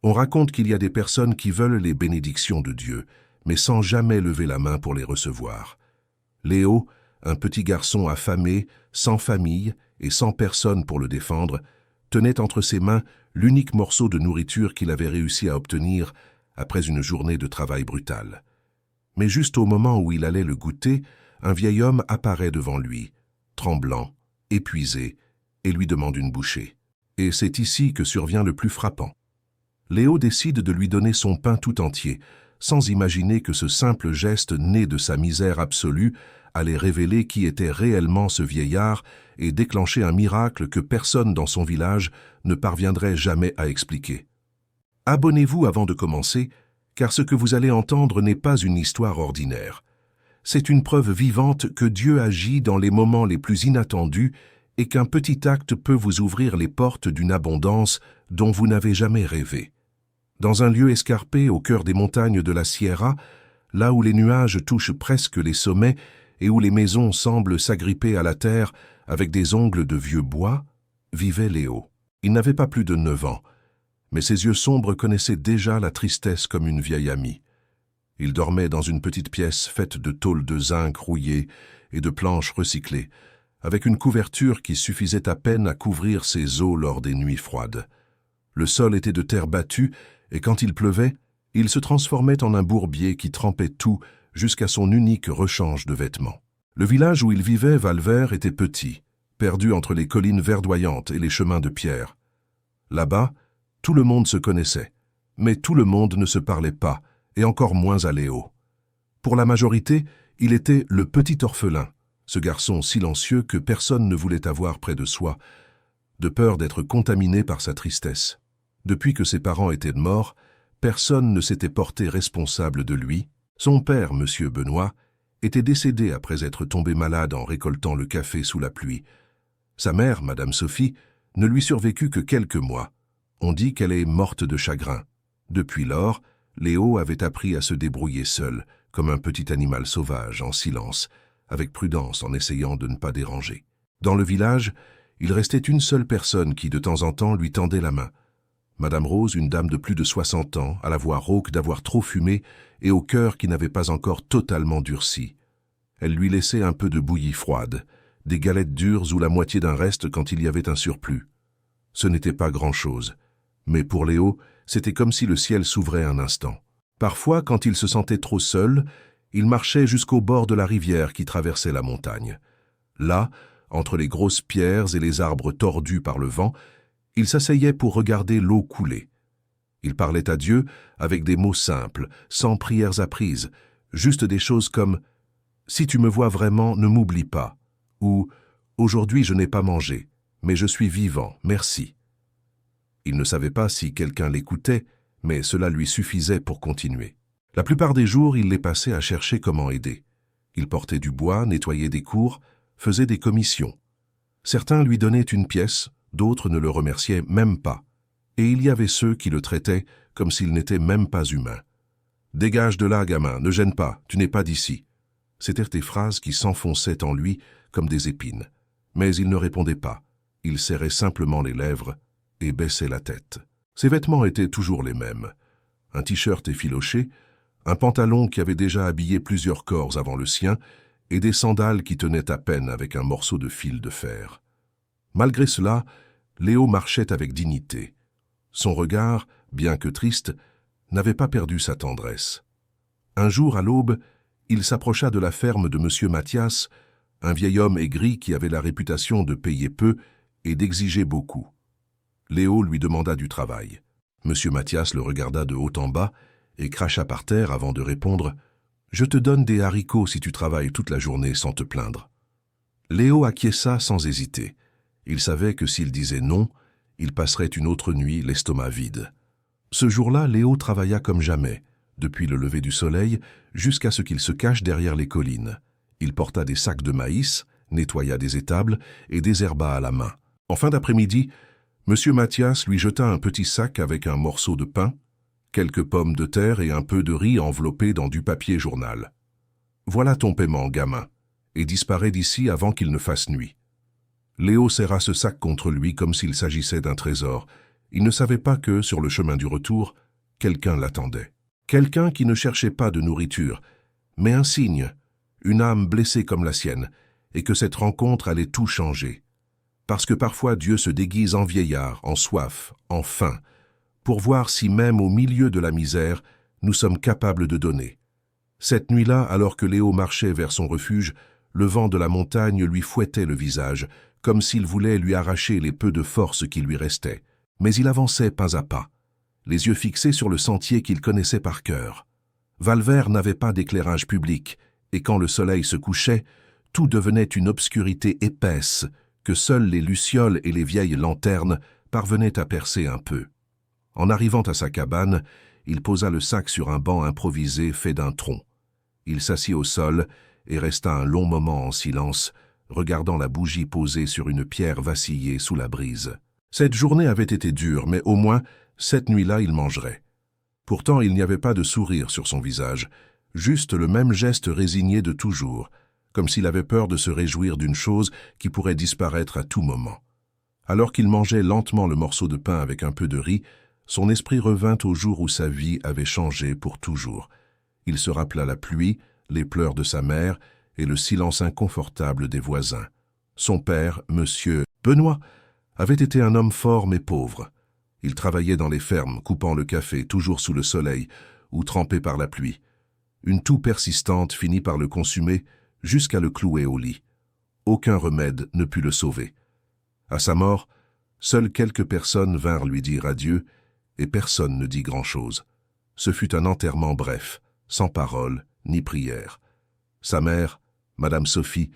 On raconte qu'il y a des personnes qui veulent les bénédictions de Dieu, mais sans jamais lever la main pour les recevoir. Léo, un petit garçon affamé, sans famille et sans personne pour le défendre, tenait entre ses mains l'unique morceau de nourriture qu'il avait réussi à obtenir après une journée de travail brutal. Mais juste au moment où il allait le goûter, un vieil homme apparaît devant lui, tremblant, épuisé, et lui demande une bouchée. Et c'est ici que survient le plus frappant. Léo décide de lui donner son pain tout entier, sans imaginer que ce simple geste né de sa misère absolue allait révéler qui était réellement ce vieillard et déclencher un miracle que personne dans son village ne parviendrait jamais à expliquer. Abonnez-vous avant de commencer, car ce que vous allez entendre n'est pas une histoire ordinaire. C'est une preuve vivante que Dieu agit dans les moments les plus inattendus et qu'un petit acte peut vous ouvrir les portes d'une abondance dont vous n'avez jamais rêvé. Dans un lieu escarpé au cœur des montagnes de la Sierra, là où les nuages touchent presque les sommets et où les maisons semblent s'agripper à la terre avec des ongles de vieux bois, vivait Léo. Il n'avait pas plus de 9 ans, mais ses yeux sombres connaissaient déjà la tristesse comme une vieille amie. Il dormait dans une petite pièce faite de tôles de zinc rouillées et de planches recyclées, avec une couverture qui suffisait à peine à couvrir ses os lors des nuits froides. Le sol était de terre battue, et quand il pleuvait, il se transformait en un bourbier qui trempait tout jusqu'à son unique rechange de vêtements. Le village où il vivait, Valvert, était petit, perdu entre les collines verdoyantes et les chemins de pierre. Là-bas, tout le monde se connaissait, mais tout le monde ne se parlait pas, et encore moins à Léo. Pour la majorité, il était le petit orphelin, ce garçon silencieux que personne ne voulait avoir près de soi, de peur d'être contaminé par sa tristesse. Depuis que ses parents étaient morts, personne ne s'était porté responsable de lui. Son père, M. Benoît, était décédé après être tombé malade en récoltant le café sous la pluie. Sa mère, Madame Sophie, ne lui survécut que quelques mois. On dit qu'elle est morte de chagrin. Depuis lors, Léo avait appris à se débrouiller seul, comme un petit animal sauvage, en silence, avec prudence en essayant de ne pas déranger. Dans le village, il restait une seule personne qui, de temps en temps, lui tendait la main. Madame Rose, une dame de plus de 60 ans, à la voix rauque d'avoir trop fumé et au cœur qui n'avait pas encore totalement durci. Elle lui laissait un peu de bouillie froide, des galettes dures ou la moitié d'un reste quand il y avait un surplus. Ce n'était pas grand-chose, mais pour Léo, c'était comme si le ciel s'ouvrait un instant. Parfois, quand il se sentait trop seul, il marchait jusqu'au bord de la rivière qui traversait la montagne. Là, entre les grosses pierres et les arbres tordus par le vent, il s'asseyait pour regarder l'eau couler. Il parlait à Dieu avec des mots simples, sans prières apprises, juste des choses comme « Si tu me vois vraiment, ne m'oublie pas » ou « Aujourd'hui je n'ai pas mangé, mais je suis vivant, merci ». Il ne savait pas si quelqu'un l'écoutait, mais cela lui suffisait pour continuer. La plupart des jours, il les passait à chercher comment aider. Il portait du bois, nettoyait des cours, faisait des commissions. Certains lui donnaient une pièce, d'autres ne le remerciaient même pas. Et il y avait ceux qui le traitaient comme s'il n'était même pas humain. « Dégage de là, gamin, ne gêne pas, tu n'es pas d'ici. » C'étaient des phrases qui s'enfonçaient en lui comme des épines. Mais il ne répondait pas. Il serrait simplement les lèvres et baissait la tête. Ses vêtements étaient toujours les mêmes. Un t-shirt effiloché, un pantalon qui avait déjà habillé plusieurs corps avant le sien, et des sandales qui tenaient à peine avec un morceau de fil de fer. Malgré cela, Léo marchait avec dignité. Son regard, bien que triste, n'avait pas perdu sa tendresse. Un jour, à l'aube, il s'approcha de la ferme de M. Mathias, un vieil homme aigri qui avait la réputation de payer peu et d'exiger beaucoup. Léo lui demanda du travail. M. Mathias le regarda de haut en bas et cracha par terre avant de répondre « Je te donne des haricots si tu travailles toute la journée sans te plaindre. » Léo acquiesça sans hésiter. Il savait que s'il disait non, il passerait une autre nuit l'estomac vide. Ce jour-là, Léo travailla comme jamais, depuis le lever du soleil jusqu'à ce qu'il se cache derrière les collines. Il porta des sacs de maïs, nettoya des étables et désherba à la main. En fin d'après-midi, M. Mathias lui jeta un petit sac avec un morceau de pain, quelques pommes de terre et un peu de riz enveloppés dans du papier journal. « Voilà ton paiement, gamin, et disparais d'ici avant qu'il ne fasse nuit. » Léo serra ce sac contre lui comme s'il s'agissait d'un trésor, Il ne savait pas que, sur le chemin du retour, quelqu'un l'attendait. Quelqu'un qui ne cherchait pas de nourriture, mais un signe, une âme blessée comme la sienne, et que cette rencontre allait tout changer. Parce que parfois Dieu se déguise en vieillard, en soif, en faim, pour voir si même au milieu de la misère, nous sommes capables de donner. Cette nuit-là, alors que Léo marchait vers son refuge, le vent de la montagne lui fouettait le visage, comme s'il voulait lui arracher les peu de force qui lui restaient. Mais il avançait pas à pas, les yeux fixés sur le sentier qu'il connaissait par cœur. Valvert n'avait pas d'éclairage public, et quand le soleil se couchait, tout devenait une obscurité épaisse que seules les lucioles et les vieilles lanternes parvenaient à percer un peu. En arrivant à sa cabane, il posa le sac sur un banc improvisé fait d'un tronc. Il s'assit au sol et resta un long moment en silence, regardant la bougie posée sur une pierre vaciller sous la brise. Cette journée avait été dure, mais au moins, cette nuit-là, il mangerait. Pourtant, il n'y avait pas de sourire sur son visage, juste le même geste résigné de toujours, comme s'il avait peur de se réjouir d'une chose qui pourrait disparaître à tout moment. Alors qu'il mangeait lentement le morceau de pain avec un peu de riz, son esprit revint au jour où sa vie avait changé pour toujours. Il se rappela la pluie, les pleurs de sa mère et le silence inconfortable des voisins. Son père, Monsieur Benoît, avait été un homme fort mais pauvre. Il travaillait dans les fermes, coupant le café, toujours sous le soleil, ou trempé par la pluie. Une toux persistante finit par le consumer jusqu'à le clouer au lit. Aucun remède ne put le sauver. À sa mort, seules quelques personnes vinrent lui dire adieu, et personne ne dit grand-chose. Ce fut un enterrement bref, sans parole ni prière. Sa mère, Madame Sophie,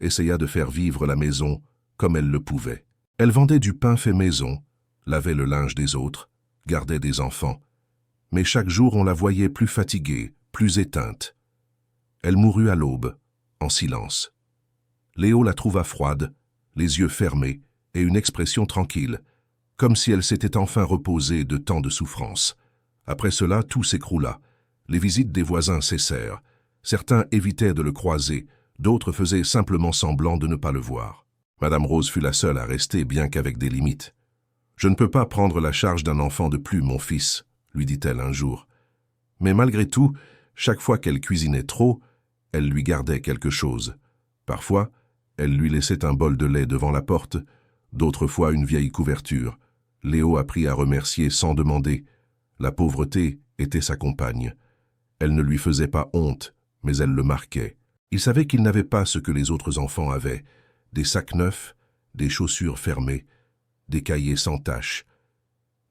essaya de faire vivre la maison comme elle le pouvait. Elle vendait du pain fait maison, lavait le linge des autres, gardait des enfants. Mais chaque jour on la voyait plus fatiguée, plus éteinte. Elle mourut à l'aube, en silence. Léo la trouva froide, les yeux fermés et une expression tranquille, comme si elle s'était enfin reposée de tant de souffrance. Après cela, tout s'écroula. Les visites des voisins cessèrent. Certains évitaient de le croiser, d'autres faisaient simplement semblant de ne pas le voir. Madame Rose fut la seule à rester, bien qu'avec des limites. « Je ne peux pas prendre la charge d'un enfant de plus, mon fils, » lui dit-elle un jour. Mais malgré tout, chaque fois qu'elle cuisinait trop, elle lui gardait quelque chose. Parfois, elle lui laissait un bol de lait devant la porte, d'autres fois une vieille couverture. Léo apprit à remercier sans demander. La pauvreté était sa compagne. Elle ne lui faisait pas honte, mais elle le marquait. Il savait qu'il n'avait pas ce que les autres enfants avaient, des sacs neufs, des chaussures fermées, des cahiers sans taches.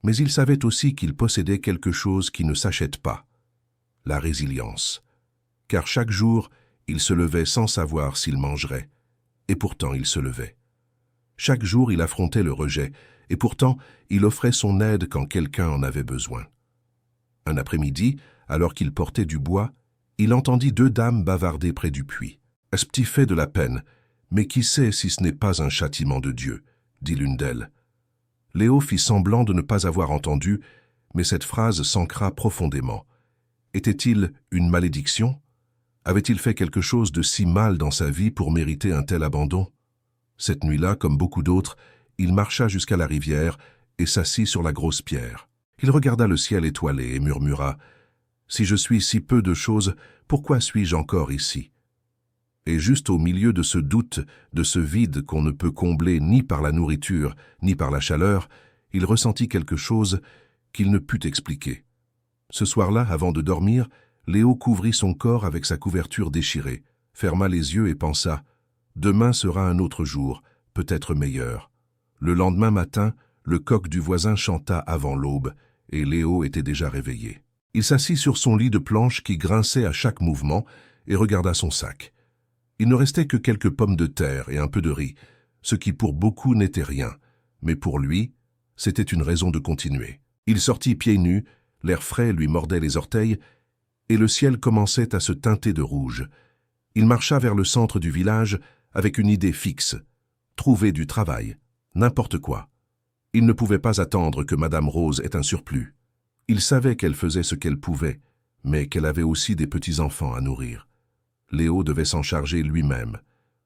Mais il savait aussi qu'il possédait quelque chose qui ne s'achète pas, la résilience. Car chaque jour, il se levait sans savoir s'il mangerait, et pourtant il se levait. Chaque jour, il affrontait le rejet, et pourtant, il offrait son aide quand quelqu'un en avait besoin. Un après-midi, alors qu'il portait du bois, il entendit deux dames bavarder près du puits. « Ce petit fait de la peine, mais qui sait si ce n'est pas un châtiment de Dieu ?» dit l'une d'elles. Léo fit semblant de ne pas avoir entendu, mais cette phrase s'ancra profondément. Était-il une malédiction? Avait-il fait quelque chose de si mal dans sa vie pour mériter un tel abandon? Cette nuit-là, comme beaucoup d'autres, il marcha jusqu'à la rivière et s'assit sur la grosse pierre. Il regarda le ciel étoilé et murmura « Si je suis si peu de choses, pourquoi suis-je encore ici ?» Et juste au milieu de ce doute, de ce vide qu'on ne peut combler ni par la nourriture, ni par la chaleur, il ressentit quelque chose qu'il ne put expliquer. Ce soir-là, avant de dormir, Léo couvrit son corps avec sa couverture déchirée, ferma les yeux et pensa « Demain sera un autre jour, peut-être meilleur. » Le lendemain matin, le coq du voisin chanta avant l'aube, et Léo était déjà réveillé. Il s'assit sur son lit de planches qui grinçait à chaque mouvement et regarda son sac. Il ne restait que quelques pommes de terre et un peu de riz, ce qui pour beaucoup n'était rien, mais pour lui, c'était une raison de continuer. Il sortit pieds nus, l'air frais lui mordait les orteils, et le ciel commençait à se teinter de rouge. Il marcha vers le centre du village avec une idée fixe. Trouver du travail, n'importe quoi. Il ne pouvait pas attendre que Madame Rose ait un surplus. Il savait qu'elle faisait ce qu'elle pouvait, mais qu'elle avait aussi des petits-enfants à nourrir. Léo devait s'en charger lui-même.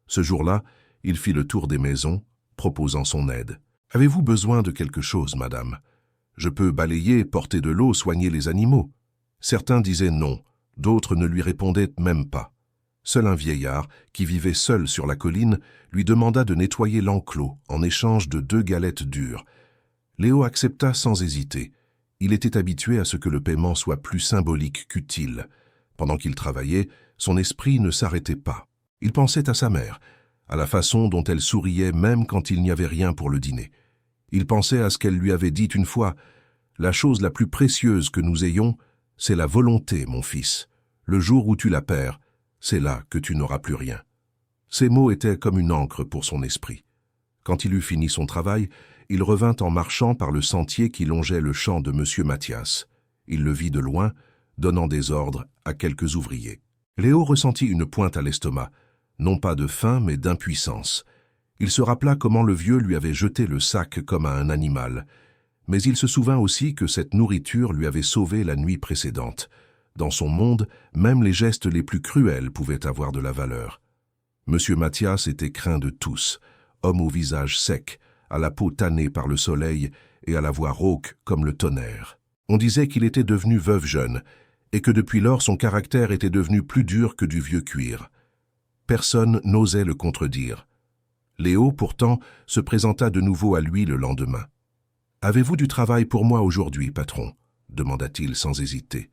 Ce jour-là, il fit le tour des maisons, proposant son aide. « Avez-vous besoin de quelque chose, madame ? Je peux balayer, porter de l'eau, soigner les animaux. » Certains disaient non, d'autres ne lui répondaient même pas. Seul un vieillard, qui vivait seul sur la colline, lui demanda de nettoyer l'enclos en échange de 2 galettes dures. Léo accepta sans hésiter. Il était habitué à ce que le paiement soit plus symbolique qu'utile. Pendant qu'il travaillait, son esprit ne s'arrêtait pas. Il pensait à sa mère, à la façon dont elle souriait même quand il n'y avait rien pour le dîner. Il pensait à ce qu'elle lui avait dit une fois « La chose la plus précieuse que nous ayons, c'est la volonté, mon fils. Le jour où tu la perds, c'est là que tu n'auras plus rien. » Ces mots étaient comme une encre pour son esprit. Quand il eut fini son travail, il revint en marchant par le sentier qui longeait le champ de M. Mathias. Il le vit de loin, donnant des ordres à quelques ouvriers. Léo ressentit une pointe à l'estomac, non pas de faim mais d'impuissance. Il se rappela comment le vieux lui avait jeté le sac comme à un animal, mais il se souvint aussi que cette nourriture lui avait sauvé la nuit précédente. Dans son monde, même les gestes les plus cruels pouvaient avoir de la valeur. M. Mathias était craint de tous, homme au visage sec, à la peau tannée par le soleil et à la voix rauque comme le tonnerre. On disait qu'il était devenu veuve jeune, et que depuis lors son caractère était devenu plus dur que du vieux cuir. Personne n'osait le contredire. Léo, pourtant, se présenta de nouveau à lui le lendemain. « Avez-vous du travail pour moi aujourd'hui, patron ?» demanda-t-il sans hésiter.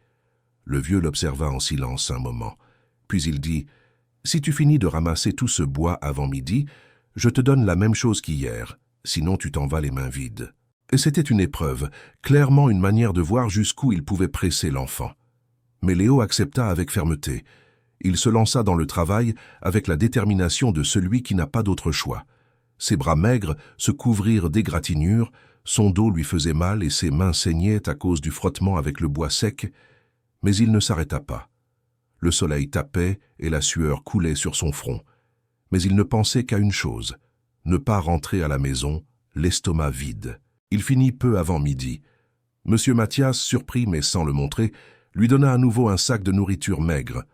Le vieux l'observa en silence un moment, puis il dit « Si tu finis de ramasser tout ce bois avant midi, je te donne la même chose qu'hier, sinon tu t'en vas les mains vides. » Et c'était une épreuve, clairement une manière de voir jusqu'où il pouvait presser l'enfant. Mais Léo accepta avec fermeté. Il se lança dans le travail avec la détermination de celui qui n'a pas d'autre choix. Ses bras maigres se couvrirent d'égratignures, son dos lui faisait mal et ses mains saignaient à cause du frottement avec le bois sec, mais il ne s'arrêta pas. Le soleil tapait et la sueur coulait sur son front. Mais il ne pensait qu'à une chose, ne pas rentrer à la maison, l'estomac vide. Il finit peu avant midi. M. Mathias, surpris mais sans le montrer, lui donna à nouveau un sac de nourriture maigre.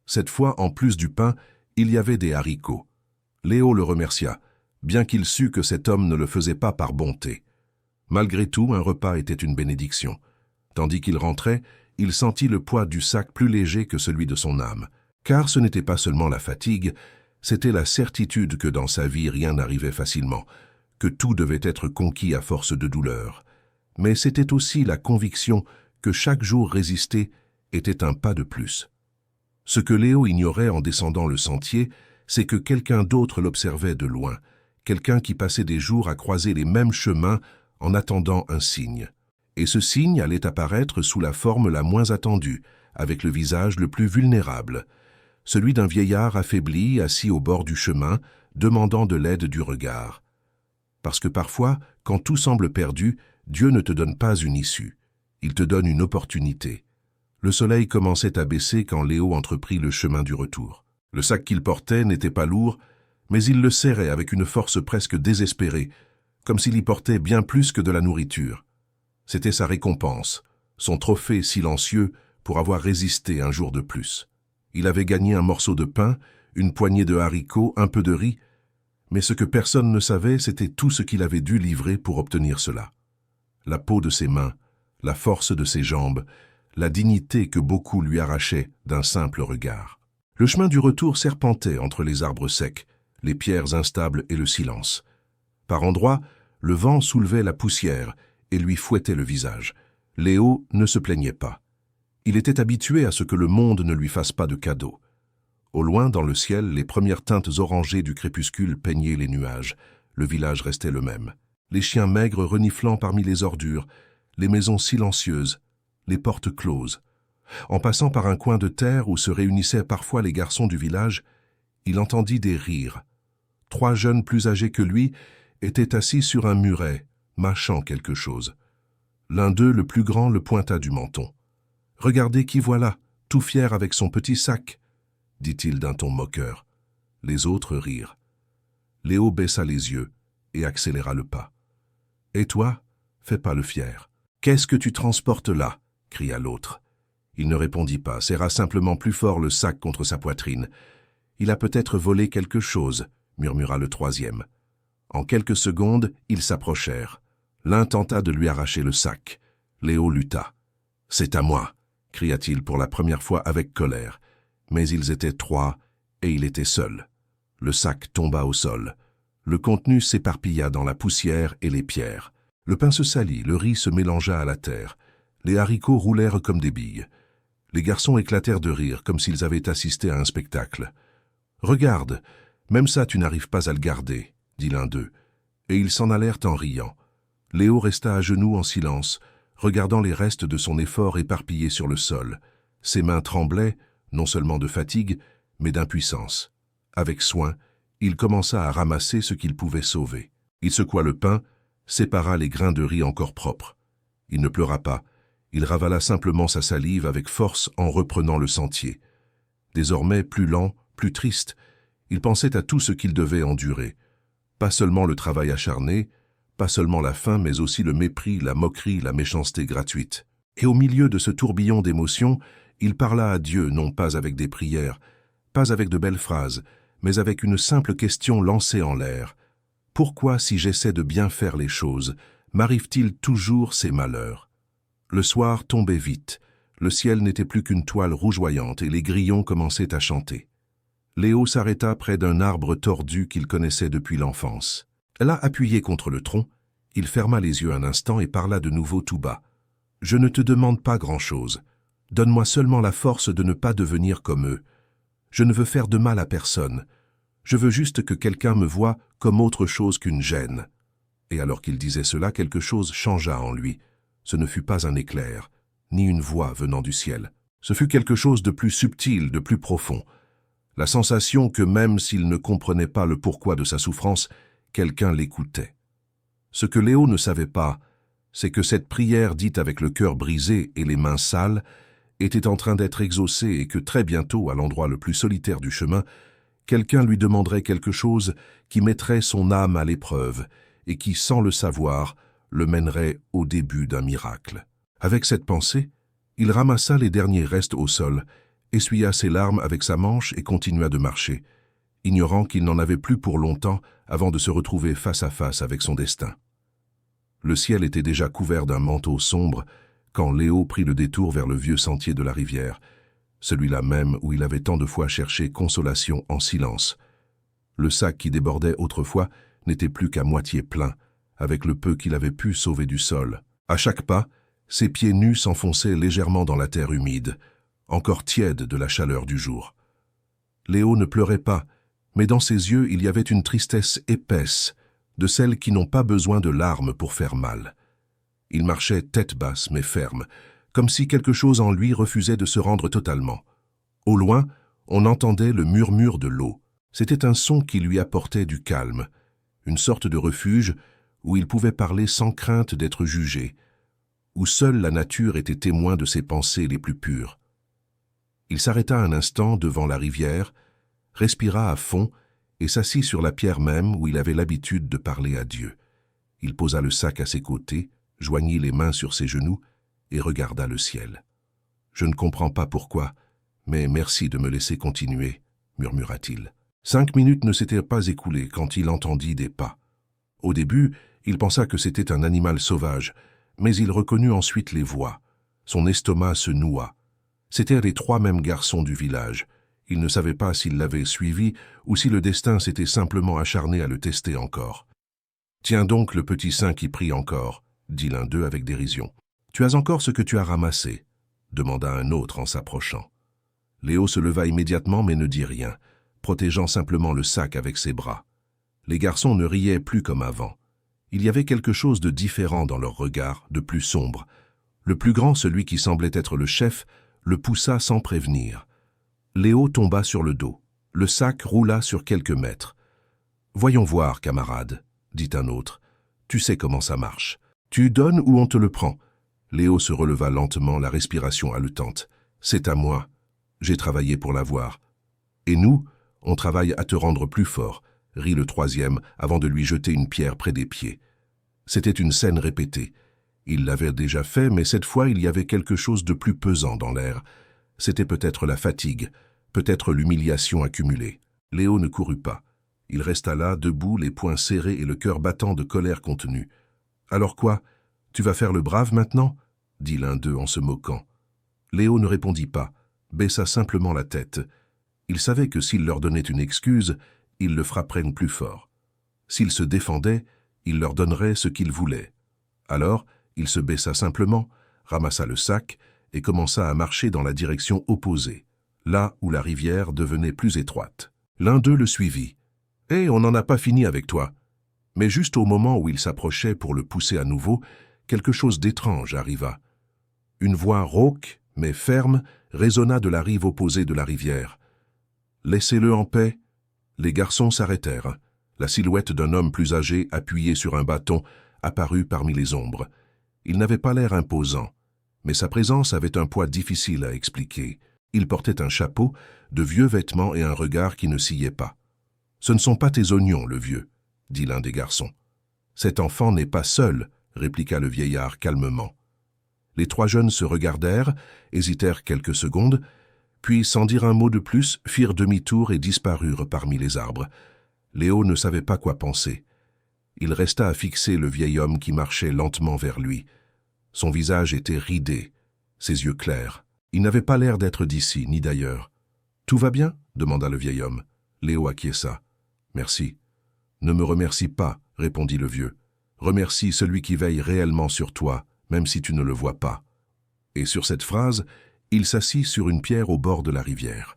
Cette fois, en plus du pain, il y avait des haricots. Léo le remercia, bien qu'il sût que cet homme ne le faisait pas par bonté. Malgré tout, un repas était une bénédiction. Tandis qu'il rentrait, il sentit le poids du sac plus léger que celui de son âme. Car ce n'était pas seulement la fatigue, c'était la certitude que dans sa vie rien n'arrivait facilement, que tout devait être conquis à force de douleur. Mais c'était aussi la conviction que chaque jour résisté était un pas de plus. Ce que Léo ignorait en descendant le sentier, c'est que quelqu'un d'autre l'observait de loin, quelqu'un qui passait des jours à croiser les mêmes chemins en attendant un signe. Et ce signe allait apparaître sous la forme la moins attendue, avec le visage le plus vulnérable, celui d'un vieillard affaibli assis au bord du chemin, demandant de l'aide du regard. Parce que parfois, quand tout semble perdu, Dieu ne te donne pas une issue, il te donne une opportunité. Le soleil commençait à baisser quand Léo entreprit le chemin du retour. Le sac qu'il portait n'était pas lourd, mais il le serrait avec une force presque désespérée, comme s'il y portait bien plus que de la nourriture. C'était sa récompense, son trophée silencieux pour avoir résisté un jour de plus. Il avait gagné un morceau de pain, une poignée de haricots, un peu de riz, mais ce que personne ne savait, c'était tout ce qu'il avait dû livrer pour obtenir cela. La peau de ses mains, la force de ses jambes, la dignité que beaucoup lui arrachaient d'un simple regard. Le chemin du retour serpentait entre les arbres secs, les pierres instables et le silence. Par endroits, le vent soulevait la poussière et lui fouettait le visage. Léo ne se plaignait pas. Il était habitué à ce que le monde ne lui fasse pas de cadeaux. Au loin, dans le ciel, les premières teintes orangées du crépuscule peignaient les nuages. Le village restait le même. Les chiens maigres reniflant parmi les ordures, les maisons silencieuses, les portes closes. En passant par un coin de terre où se réunissaient parfois les garçons du village, il entendit des rires. 3 jeunes plus âgés que lui étaient assis sur un muret, mâchant quelque chose. L'un d'eux, le plus grand, le pointa du menton. « Regardez qui voilà, tout fier avec son petit sac !» dit-il d'un ton moqueur. Les autres rirent. Léo baissa les yeux et accéléra le pas. « Et toi, fais pas le fier. Qu'est-ce que tu transportes là ?» cria l'autre. Il ne répondit pas, serra simplement plus fort le sac contre sa poitrine. « Il a peut-être volé quelque chose, » murmura le troisième. En quelques secondes, ils s'approchèrent. L'un tenta de lui arracher le sac. Léo lutta. « C'est à moi !» cria-t-il pour la première fois avec colère. Mais ils étaient 3 et il était seul. Le sac tomba au sol. Le contenu s'éparpilla dans la poussière et les pierres. Le pain se salit, le riz se mélangea à la terre. Les haricots roulèrent comme des billes. Les garçons éclatèrent de rire comme s'ils avaient assisté à un spectacle. « Regarde, même ça tu n'arrives pas à le garder », dit l'un d'eux. Et ils s'en allèrent en riant. Léo resta à genoux en silence, regardant les restes de son effort éparpillés sur le sol. Ses mains tremblaient, non seulement de fatigue, mais d'impuissance. Avec soin, il commença à ramasser ce qu'il pouvait sauver. Il secoua le pain, sépara les grains de riz encore propres. Il ne pleura pas, il ravala simplement sa salive avec force en reprenant le sentier. Désormais plus lent, plus triste, il pensait à tout ce qu'il devait endurer. Pas seulement le travail acharné, pas seulement la faim, mais aussi le mépris, la moquerie, la méchanceté gratuite. Et au milieu de ce tourbillon d'émotions, il parla à Dieu, non pas avec des prières, pas avec de belles phrases, mais avec une simple question lancée en l'air. Pourquoi, si j'essaie de bien faire les choses, m'arrive-t-il toujours ces malheurs? Le soir tombait vite, le ciel n'était plus qu'une toile rougeoyante et les grillons commençaient à chanter. Léo s'arrêta près d'un arbre tordu qu'il connaissait depuis l'enfance. Là, appuyé contre le tronc, il ferma les yeux un instant et parla de nouveau tout bas. « Je ne te demande pas grand-chose. Donne-moi seulement la force de ne pas devenir comme eux. Je ne veux faire de mal à personne. Je veux juste que quelqu'un me voie comme autre chose qu'une gêne. » Et alors qu'il disait cela, quelque chose changea en lui. Ce ne fut pas un éclair, ni une voix venant du ciel. Ce fut quelque chose de plus subtil, de plus profond. La sensation que même s'il ne comprenait pas le pourquoi de sa souffrance, quelqu'un l'écoutait. Ce que Léo ne savait pas, c'est que cette prière dite avec le cœur brisé et les mains sales était en train d'être exaucée et que très bientôt, à l'endroit le plus solitaire du chemin, quelqu'un lui demanderait quelque chose qui mettrait son âme à l'épreuve et qui, sans le savoir, le mènerait au début d'un miracle. Avec cette pensée, il ramassa les derniers restes au sol, essuya ses larmes avec sa manche et continua de marcher, ignorant qu'il n'en avait plus pour longtemps avant de se retrouver face à face avec son destin. Le ciel était déjà couvert d'un manteau sombre quand Léo prit le détour vers le vieux sentier de la rivière, celui-là même où il avait tant de fois cherché consolation en silence. Le sac qui débordait autrefois n'était plus qu'à moitié plein, avec le peu qu'il avait pu sauver du sol. À chaque pas, ses pieds nus s'enfonçaient légèrement dans la terre humide, encore tiède de la chaleur du jour. Léo ne pleurait pas, mais dans ses yeux il y avait une tristesse épaisse, de celles qui n'ont pas besoin de larmes pour faire mal. Il marchait tête basse mais ferme, comme si quelque chose en lui refusait de se rendre totalement. Au loin, on entendait le murmure de l'eau. C'était un son qui lui apportait du calme, une sorte de refuge où il pouvait parler sans crainte d'être jugé, où seule la nature était témoin de ses pensées les plus pures. Il s'arrêta un instant devant la rivière, respira à fond et s'assit sur la pierre même où il avait l'habitude de parler à Dieu. Il posa le sac à ses côtés, joignit les mains sur ses genoux et regarda le ciel. « Je ne comprends pas pourquoi, mais merci de me laisser continuer, » murmura-t-il. 5 minutes ne s'étaient pas écoulées quand il entendit des pas. Au début, il pensa que c'était un animal sauvage, mais il reconnut ensuite les voix. Son estomac se noua. C'étaient les 3 mêmes garçons du village. Il ne savait pas s'ils l'avaient suivi ou si le destin s'était simplement acharné à le tester encore. « Tiens donc le petit saint qui prie encore », dit l'un d'eux avec dérision. « Tu as encore ce que tu as ramassé ?» demanda un autre en s'approchant. Léo se leva immédiatement mais ne dit rien, protégeant simplement le sac avec ses bras. Les garçons ne riaient plus comme avant. Il y avait quelque chose de différent dans leur regard, de plus sombre. Le plus grand, celui qui semblait être le chef, le poussa sans prévenir. Léo tomba sur le dos. Le sac roula sur quelques mètres. « Voyons voir, camarade, » dit un autre. « Tu sais comment ça marche. Tu donnes ou on te le prend ?» Léo se releva lentement, la respiration haletante. « C'est à moi. J'ai travaillé pour l'avoir. »« Et nous, on travaille à te rendre plus fort, » rit le troisième avant de lui jeter une pierre près des pieds. C'était une scène répétée. Il l'avait déjà fait, mais cette fois il y avait quelque chose de plus pesant dans l'air. C'était peut-être la fatigue, peut-être l'humiliation accumulée. Léo ne courut pas. Il resta là, debout, les poings serrés et le cœur battant de colère contenue. « Alors quoi? Tu vas faire le brave maintenant » dit l'un d'eux en se moquant. Léo ne répondit pas, baissa simplement la tête. Il savait que s'il leur donnait une excuse, ils le frapperaient plus fort. S'il se défendait, il leur donnerait ce qu'ils voulaient. Alors, il se baissa simplement, ramassa le sac et commença à marcher dans la direction opposée, là où la rivière devenait plus étroite. L'un d'eux le suivit. « Hé, on n'en a pas fini avec toi !» Mais juste au moment où il s'approchait pour le pousser à nouveau, quelque chose d'étrange arriva. Une voix rauque, mais ferme, résonna de la rive opposée de la rivière. « Laissez-le en paix !» Les garçons s'arrêtèrent. La silhouette d'un homme plus âgé, appuyé sur un bâton, apparut parmi les ombres. Il n'avait pas l'air imposant, mais sa présence avait un poids difficile à expliquer. Il portait un chapeau, de vieux vêtements et un regard qui ne sciait pas. « Ce ne sont pas tes oignons, le vieux, » dit l'un des garçons. « Cet enfant n'est pas seul, » répliqua le vieillard calmement. Les trois jeunes se regardèrent, hésitèrent quelques secondes, puis, sans dire un mot de plus, firent demi-tour et disparurent parmi les arbres. Léo ne savait pas quoi penser. Il resta à fixer le vieil homme qui marchait lentement vers lui. Son visage était ridé, ses yeux clairs. Il n'avait pas l'air d'être d'ici, ni d'ailleurs. « Tout va bien ?» demanda le vieil homme. Léo acquiesça. « Merci. »« Ne me remercie pas, » répondit le vieux. « Remercie celui qui veille réellement sur toi, même si tu ne le vois pas. » Et sur cette phrase, il s'assit sur une pierre au bord de la rivière.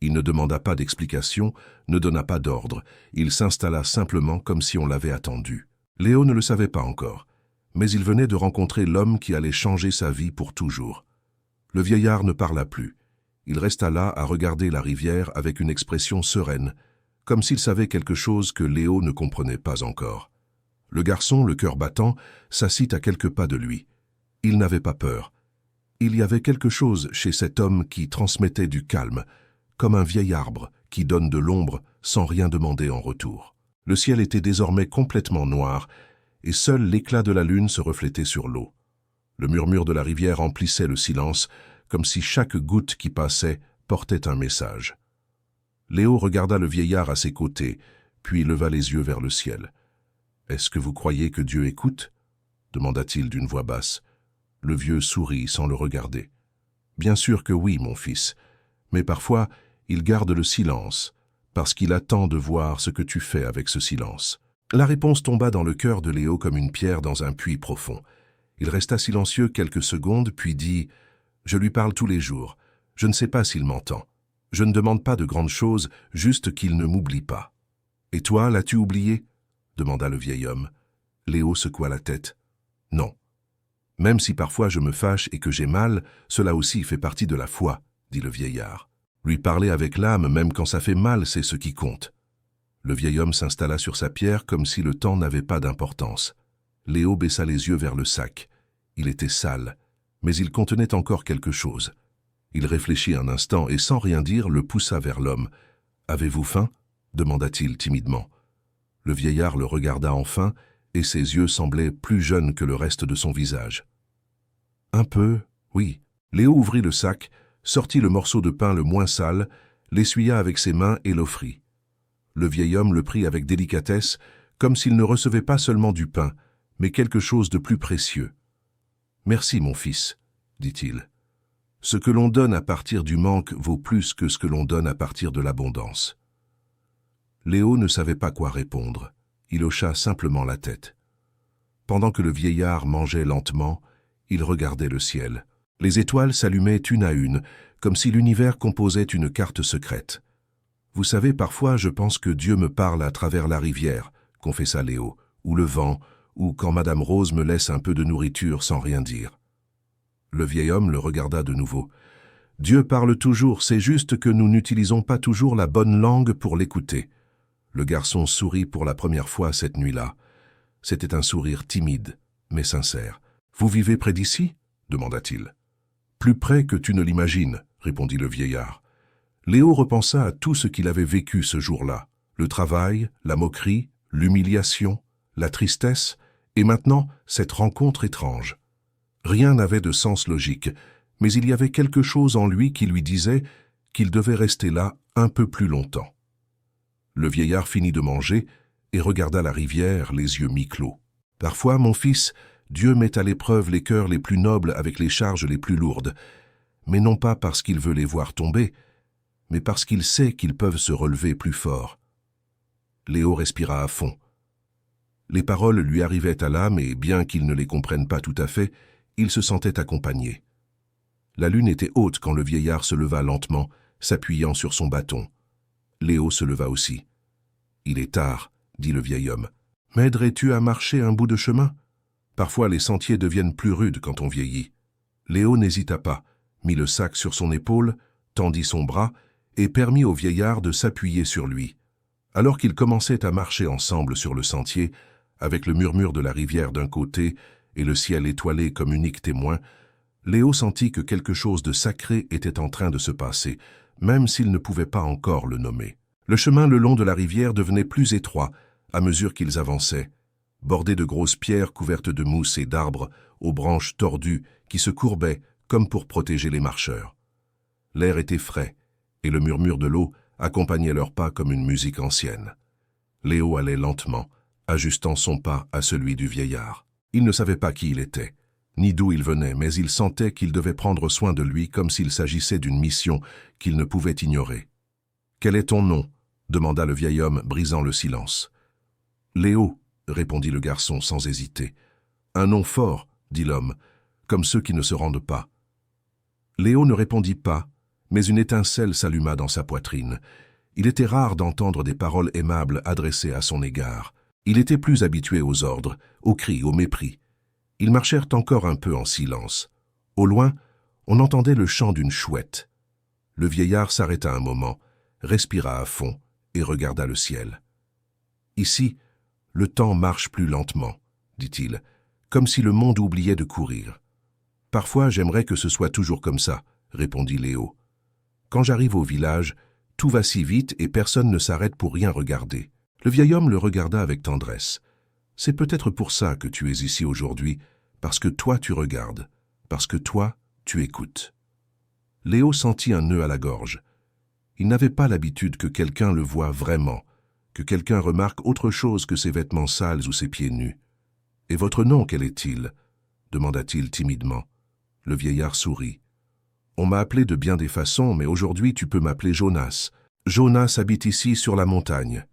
Il ne demanda pas d'explication, ne donna pas d'ordre. Il s'installa simplement comme si on l'avait attendu. Léo ne le savait pas encore, mais il venait de rencontrer l'homme qui allait changer sa vie pour toujours. Le vieillard ne parla plus. Il resta là à regarder la rivière avec une expression sereine, comme s'il savait quelque chose que Léo ne comprenait pas encore. Le garçon, le cœur battant, s'assit à quelques pas de lui. Il n'avait pas peur. Il y avait quelque chose chez cet homme qui transmettait du calme, comme un vieil arbre qui donne de l'ombre sans rien demander en retour. Le ciel était désormais complètement noir, et seul l'éclat de la lune se reflétait sur l'eau. Le murmure de la rivière emplissait le silence, comme si chaque goutte qui passait portait un message. Léo regarda le vieillard à ses côtés, puis leva les yeux vers le ciel. « Est-ce que vous croyez que Dieu écoute ?» demanda-t-il d'une voix basse. Le vieux sourit sans le regarder. « Bien sûr que oui, mon fils, mais parfois il garde le silence, parce qu'il attend de voir ce que tu fais avec ce silence. » La réponse tomba dans le cœur de Léo comme une pierre dans un puits profond. Il resta silencieux quelques secondes, puis dit « Je lui parle tous les jours. Je ne sais pas s'il m'entend. Je ne demande pas de grandes choses, juste qu'il ne m'oublie pas. »« Et toi, l'as-tu oublié ?» demanda le vieil homme. Léo secoua la tête. « Non. Même si parfois je me fâche et que j'ai mal, cela aussi fait partie de la foi, » dit le vieillard. « Lui parler avec l'âme, même quand ça fait mal, c'est ce qui compte. » Le vieil homme s'installa sur sa pierre comme si le temps n'avait pas d'importance. Léo baissa les yeux vers le sac. Il était sale, mais il contenait encore quelque chose. Il réfléchit un instant et sans rien dire le poussa vers l'homme. « Avez-vous faim ?» demanda-t-il timidement. Le vieillard le regarda enfin et ses yeux semblaient plus jeunes que le reste de son visage. « Un peu, oui. » Léo ouvrit le sac, sortit le morceau de pain le moins sale, l'essuya avec ses mains et l'offrit. Le vieil homme le prit avec délicatesse, comme s'il ne recevait pas seulement du pain, mais quelque chose de plus précieux. « Merci, mon fils, » dit-il. « Ce que l'on donne à partir du manque vaut plus que ce que l'on donne à partir de l'abondance. » Léo ne savait pas quoi répondre. Il hocha simplement la tête. Pendant que le vieillard mangeait lentement, il regardait le ciel. Les étoiles s'allumaient une à une, comme si l'univers composait une carte secrète. « Vous savez, parfois je pense que Dieu me parle à travers la rivière, » confessa Léo, « ou le vent, ou quand Madame Rose me laisse un peu de nourriture sans rien dire. » Le vieil homme le regarda de nouveau. « Dieu parle toujours, c'est juste que nous n'utilisons pas toujours la bonne langue pour l'écouter. » Le garçon sourit pour la première fois cette nuit-là. C'était un sourire timide, mais sincère. « Vous vivez près d'ici ?» demanda-t-il. « Plus près que tu ne l'imagines, » répondit le vieillard. Léo repensa à tout ce qu'il avait vécu ce jour-là. Le travail, la moquerie, l'humiliation, la tristesse, et maintenant cette rencontre étrange. Rien n'avait de sens logique, mais il y avait quelque chose en lui qui lui disait qu'il devait rester là un peu plus longtemps. Le vieillard finit de manger et regarda la rivière, les yeux mi-clos. « Parfois, mon fils, Dieu met à l'épreuve les cœurs les plus nobles avec les charges les plus lourdes, mais non pas parce qu'il veut les voir tomber, mais parce qu'il sait qu'ils peuvent se relever plus fort. Léo respira à fond. Les paroles lui arrivaient à l'âme et, bien qu'il ne les comprenne pas tout à fait, il se sentait accompagné. La lune était haute quand le vieillard se leva lentement, s'appuyant sur son bâton. Léo se leva aussi. « Il est tard, » dit le vieil homme. « M'aiderais-tu à marcher un bout de chemin ? Parfois les sentiers deviennent plus rudes quand on vieillit. » Léo n'hésita pas, mit le sac sur son épaule, tendit son bras et permit au vieillard de s'appuyer sur lui. Alors qu'ils commençaient à marcher ensemble sur le sentier, avec le murmure de la rivière d'un côté et le ciel étoilé comme unique témoin, Léo sentit que quelque chose de sacré était en train de se passer, même s'il ne pouvait pas encore le nommer. Le chemin le long de la rivière devenait plus étroit à mesure qu'ils avançaient, bordé de grosses pierres couvertes de mousse et d'arbres aux branches tordues qui se courbaient comme pour protéger les marcheurs. L'air était frais, et le murmure de l'eau accompagnait leurs pas comme une musique ancienne. Léo allait lentement, ajustant son pas à celui du vieillard. Il ne savait pas qui il était, ni d'où il venait, mais il sentait qu'il devait prendre soin de lui comme s'il s'agissait d'une mission qu'il ne pouvait ignorer. « Quel est ton nom ?» demanda le vieil homme, brisant le silence. « Léo » répondit le garçon sans hésiter. « Un nom fort » dit l'homme, « comme ceux qui ne se rendent pas. » Léo ne répondit pas, mais une étincelle s'alluma dans sa poitrine. Il était rare d'entendre des paroles aimables adressées à son égard. Il était plus habitué aux ordres, aux cris, au mépris. Ils marchèrent encore un peu en silence. Au loin, on entendait le chant d'une chouette. Le vieillard s'arrêta un moment, respira à fond et regarda le ciel. « Ici, le temps marche plus lentement, » dit-il, comme si le monde oubliait de courir. « Parfois, j'aimerais que ce soit toujours comme ça, » répondit Léo. « Quand j'arrive au village, tout va si vite et personne ne s'arrête pour rien regarder. » Le vieil homme le regarda avec tendresse. « C'est peut-être pour ça que tu es ici aujourd'hui, parce que toi tu regardes, parce que toi tu écoutes. » Léo sentit un nœud à la gorge. Il n'avait pas l'habitude que quelqu'un le voie vraiment, que quelqu'un remarque autre chose que ses vêtements sales ou ses pieds nus. « Et votre nom, quel est-il » demanda-t-il timidement. Le vieillard sourit. « On m'a appelé de bien des façons, mais aujourd'hui tu peux m'appeler Jonas. Jonas habite ici sur la montagne.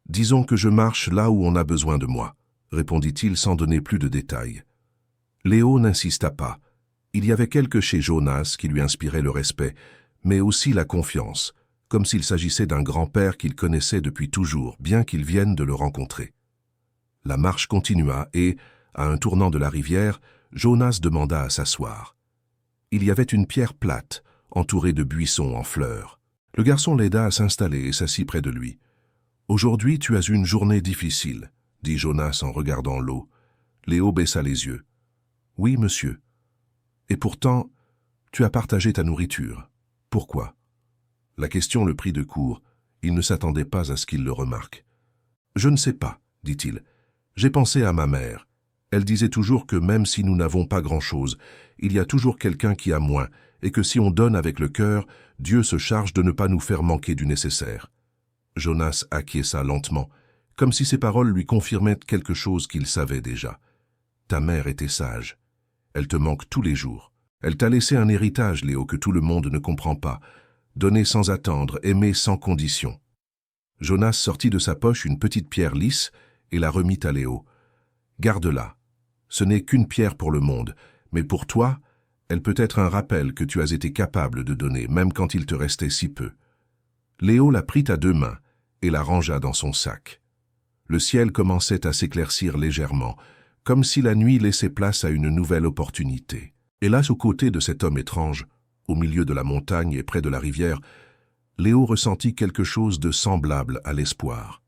Disons que je marche là où on a besoin de moi, » répondit-il sans donner plus de détails. Léo n'insista pas. Il y avait quelque chez Jonas qui lui inspirait le respect, mais aussi la confiance, comme s'il s'agissait d'un grand-père qu'il connaissait depuis toujours, bien qu'il vienne de le rencontrer. La marche continua et, à un tournant de la rivière, Jonas demanda à s'asseoir. Il y avait une pierre plate, entourée de buissons en fleurs. Le garçon l'aida à s'installer et s'assit près de lui. « Aujourd'hui, tu as une journée difficile, » dit Jonas en regardant l'eau. Léo baissa les yeux. « Oui, monsieur. Et pourtant, tu as partagé ta nourriture. Pourquoi ?» La question le prit de court. Il ne s'attendait pas à ce qu'il le remarque. « Je ne sais pas, » dit-il. « J'ai pensé à ma mère. Elle disait toujours que même si nous n'avons pas grand-chose, il y a toujours quelqu'un qui a moins, et que si on donne avec le cœur, Dieu se charge de ne pas nous faire manquer du nécessaire. » Jonas acquiesça lentement, comme si ces paroles lui confirmaient quelque chose qu'il savait déjà. « Ta mère était sage. Elle te manque tous les jours. Elle t'a laissé un héritage, Léo, que tout le monde ne comprend pas. Donner sans attendre, aimer sans condition. » Jonas sortit de sa poche une petite pierre lisse et la remit à Léo. « Garde-la. Ce n'est qu'une pierre pour le monde, mais pour toi, elle peut être un rappel que tu as été capable de donner, même quand il te restait si peu. » Léo la prit à deux mains et la rangea dans son sac. Le ciel commençait à s'éclaircir légèrement, comme si la nuit laissait place à une nouvelle opportunité. Hélas, aux côtés de cet homme étrange, au milieu de la montagne et près de la rivière, Léo ressentit quelque chose de semblable à l'espoir.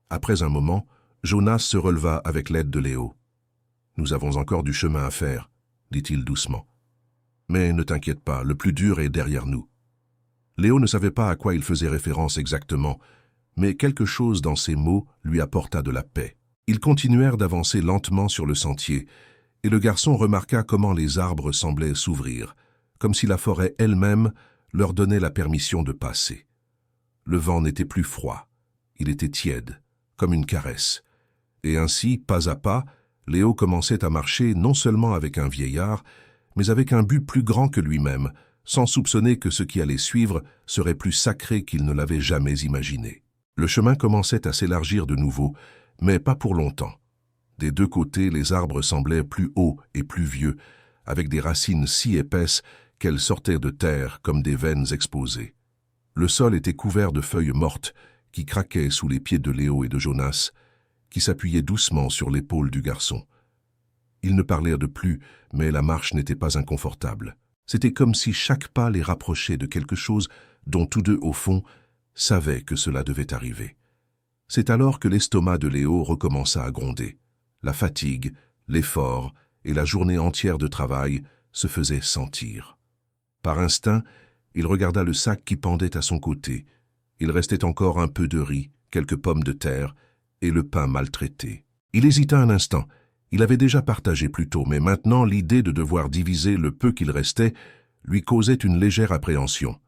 Après un moment, Jonas se releva avec l'aide de Léo. « Nous avons encore du chemin à faire, » dit-il doucement. « Mais ne t'inquiète pas, le plus dur est derrière nous. » Léo ne savait pas à quoi il faisait référence exactement, mais quelque chose dans ces mots lui apporta de la paix. Ils continuèrent d'avancer lentement sur le sentier, et le garçon remarqua comment les arbres semblaient s'ouvrir, comme si la forêt elle-même leur donnait la permission de passer. Le vent n'était plus froid, il était tiède, comme une caresse, et ainsi, pas à pas, Léo commençait à marcher non seulement avec un vieillard, mais avec un but plus grand que lui-même, sans soupçonner que ce qui allait suivre serait plus sacré qu'il ne l'avait jamais imaginé. Le chemin commençait à s'élargir de nouveau, mais pas pour longtemps. Des deux côtés, les arbres semblaient plus hauts et plus vieux, avec des racines si épaisses qu'elles sortaient de terre comme des veines exposées. Le sol était couvert de feuilles mortes qui craquaient sous les pieds de Léo et de Jonas, qui s'appuyaient doucement sur l'épaule du garçon. Ils ne parlèrent de plus, mais la marche n'était pas inconfortable. C'était comme si chaque pas les rapprochait de quelque chose dont tous deux, au fond, savaient que cela devait arriver. C'est alors que l'estomac de Léo recommença à gronder. La fatigue, l'effort et la journée entière de travail se faisaient sentir. Par instinct, il regarda le sac qui pendait à son côté. Il restait encore un peu de riz, quelques pommes de terre et le pain maltraité. Il hésita un instant. Il avait déjà partagé plus tôt, mais maintenant l'idée de devoir diviser le peu qu'il restait lui causait une légère appréhension.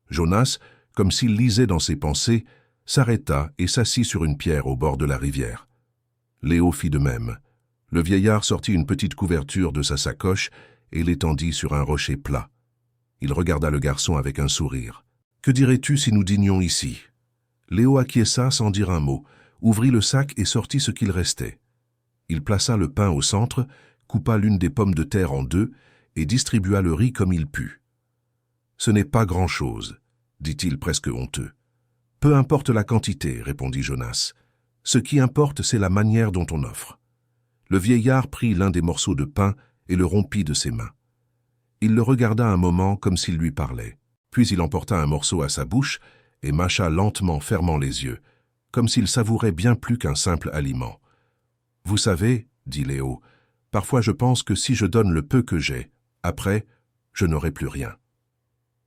Jonas, comme s'il lisait dans ses pensées, s'arrêta et s'assit sur une pierre au bord de la rivière. Léo fit de même. Le vieillard sortit une petite couverture de sa sacoche et l'étendit sur un rocher plat. Il regarda le garçon avec un sourire. « Que dirais-tu si nous dînions ici ?» Léo acquiesça sans dire un mot, ouvrit le sac et sortit ce qu'il restait. Il plaça le pain au centre, coupa l'une des pommes de terre en deux et distribua le riz comme il put. « Ce n'est pas grand-chose, » dit-il presque honteux. « Peu importe la quantité, » répondit Jonas. « Ce qui importe, c'est la manière dont on offre. » Le vieillard prit l'un des morceaux de pain et le rompit de ses mains. Il le regarda un moment comme s'il lui parlait. Puis il emporta un morceau à sa bouche et mâcha lentement, fermant les yeux, comme s'il savourait bien plus qu'un simple aliment. « Vous savez, » dit Léo, « parfois je pense que si je donne le peu que j'ai, après, je n'aurai plus rien. »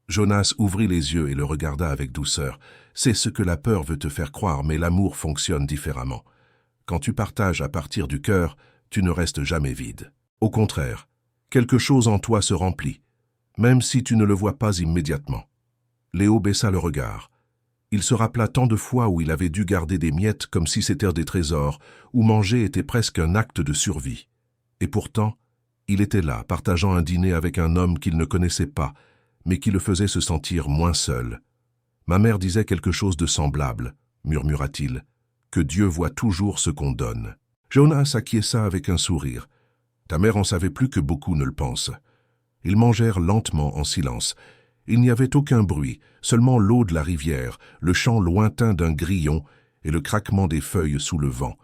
Jonas ouvrit les yeux et le regarda avec douceur. « C'est ce que la peur veut te faire croire, mais l'amour fonctionne différemment. Quand tu partages à partir du cœur, tu ne restes jamais vide. Au contraire, quelque chose en toi se remplit, même si tu ne le vois pas immédiatement. » Léo baissa le regard. Il se rappela tant de fois où il avait dû garder des miettes comme si c'étaient des trésors, où manger était presque un acte de survie. Et pourtant, il était là, partageant un dîner avec un homme qu'il ne connaissait pas, mais qui le faisait se sentir moins seul. « Ma mère disait quelque chose de semblable, » murmura-t-il, « que Dieu voit toujours ce qu'on donne. » Jonas acquiesça avec un sourire. Ta mère en savait plus que beaucoup ne le pensent. Ils mangèrent lentement en silence. Il n'y avait aucun bruit, seulement l'eau de la rivière, le chant lointain d'un grillon et le craquement des feuilles sous le vent.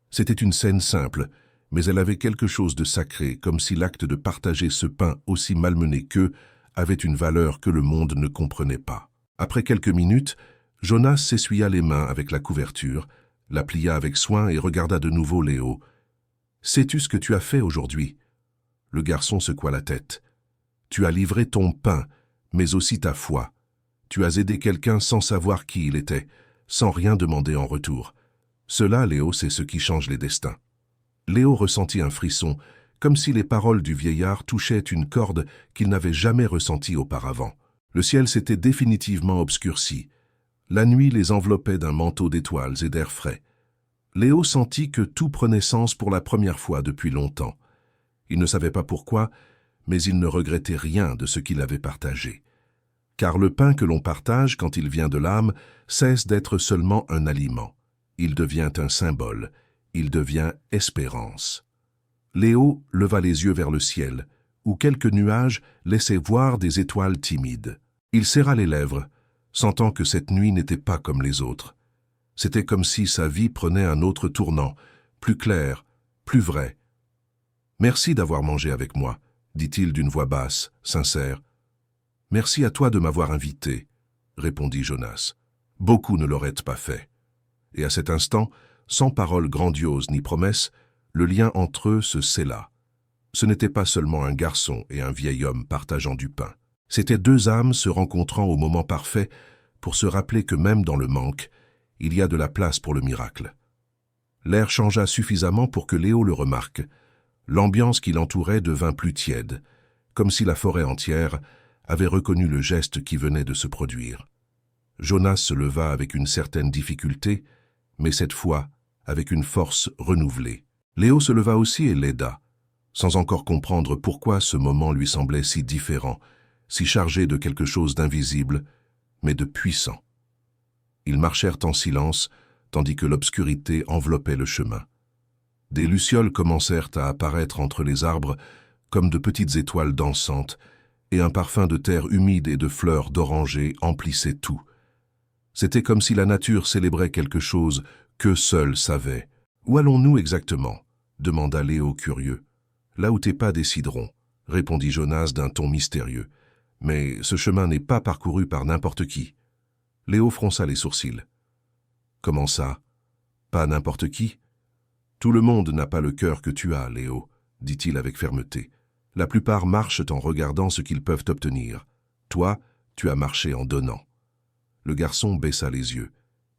C'était une scène simple, mais elle avait quelque chose de sacré, comme si l'acte de partager ce pain aussi malmené qu'eux avait une valeur que le monde ne comprenait pas. Après quelques minutes, Jonas s'essuya les mains avec la couverture, la plia avec soin et regarda de nouveau Léo. « Sais-tu ce que tu as fait aujourd'hui ?» Le garçon secoua la tête. « Tu as livré ton pain, mais aussi ta foi. Tu as aidé quelqu'un sans savoir qui il était, sans rien demander en retour. Cela, Léo, c'est ce qui change les destins. » Léo ressentit un frisson, comme si les paroles du vieillard touchaient une corde qu'il n'avait jamais ressentie auparavant. Le ciel s'était définitivement obscurci. La nuit les enveloppait d'un manteau d'étoiles et d'air frais. Léo sentit que tout prenait sens pour la première fois depuis longtemps. Il ne savait pas pourquoi, mais il ne regrettait rien de ce qu'il avait partagé. Car le pain que l'on partage quand il vient de l'âme cesse d'être seulement un aliment. Il devient un symbole, il devient espérance. Léo leva les yeux vers le ciel, où quelques nuages laissaient voir des étoiles timides. Il serra les lèvres, sentant que cette nuit n'était pas comme les autres. C'était comme si sa vie prenait un autre tournant, plus clair, plus vrai. « Merci d'avoir mangé avec moi, » dit-il d'une voix basse, sincère. « Merci à toi de m'avoir invité, » répondit Jonas. Beaucoup ne l'auraient pas fait. Et à cet instant, sans paroles grandioses ni promesses, le lien entre eux se scella. Ce n'était pas seulement un garçon et un vieil homme partageant du pain. C'étaient deux âmes se rencontrant au moment parfait pour se rappeler que même dans le manque, il y a de la place pour le miracle. L'air changea suffisamment pour que Léo le remarque. L'ambiance qui l'entourait devint plus tiède, comme si la forêt entière avait reconnu le geste qui venait de se produire. Jonas se leva avec une certaine difficulté, mais cette fois avec une force renouvelée. Léo se leva aussi et l'aida, sans encore comprendre pourquoi ce moment lui semblait si différent, si chargé de quelque chose d'invisible, mais de puissant. Ils marchèrent en silence, tandis que l'obscurité enveloppait le chemin. Des lucioles commencèrent à apparaître entre les arbres comme de petites étoiles dansantes, et un parfum de terre humide et de fleurs d'oranger emplissait tout. C'était comme si la nature célébrait quelque chose qu'eux seuls savaient. « Où allons-nous exactement » demanda Léo curieux. « Là où tes pas décideront » répondit Jonas d'un ton mystérieux. « Mais ce chemin n'est pas parcouru par n'importe qui. » Léo fronça les sourcils. « Comment ça? Pas n'importe qui? Tout le monde n'a pas le cœur que tu as, Léo, dit-il avec fermeté. La plupart marchent en regardant ce qu'ils peuvent obtenir. Toi, tu as marché en donnant. » Le garçon baissa les yeux.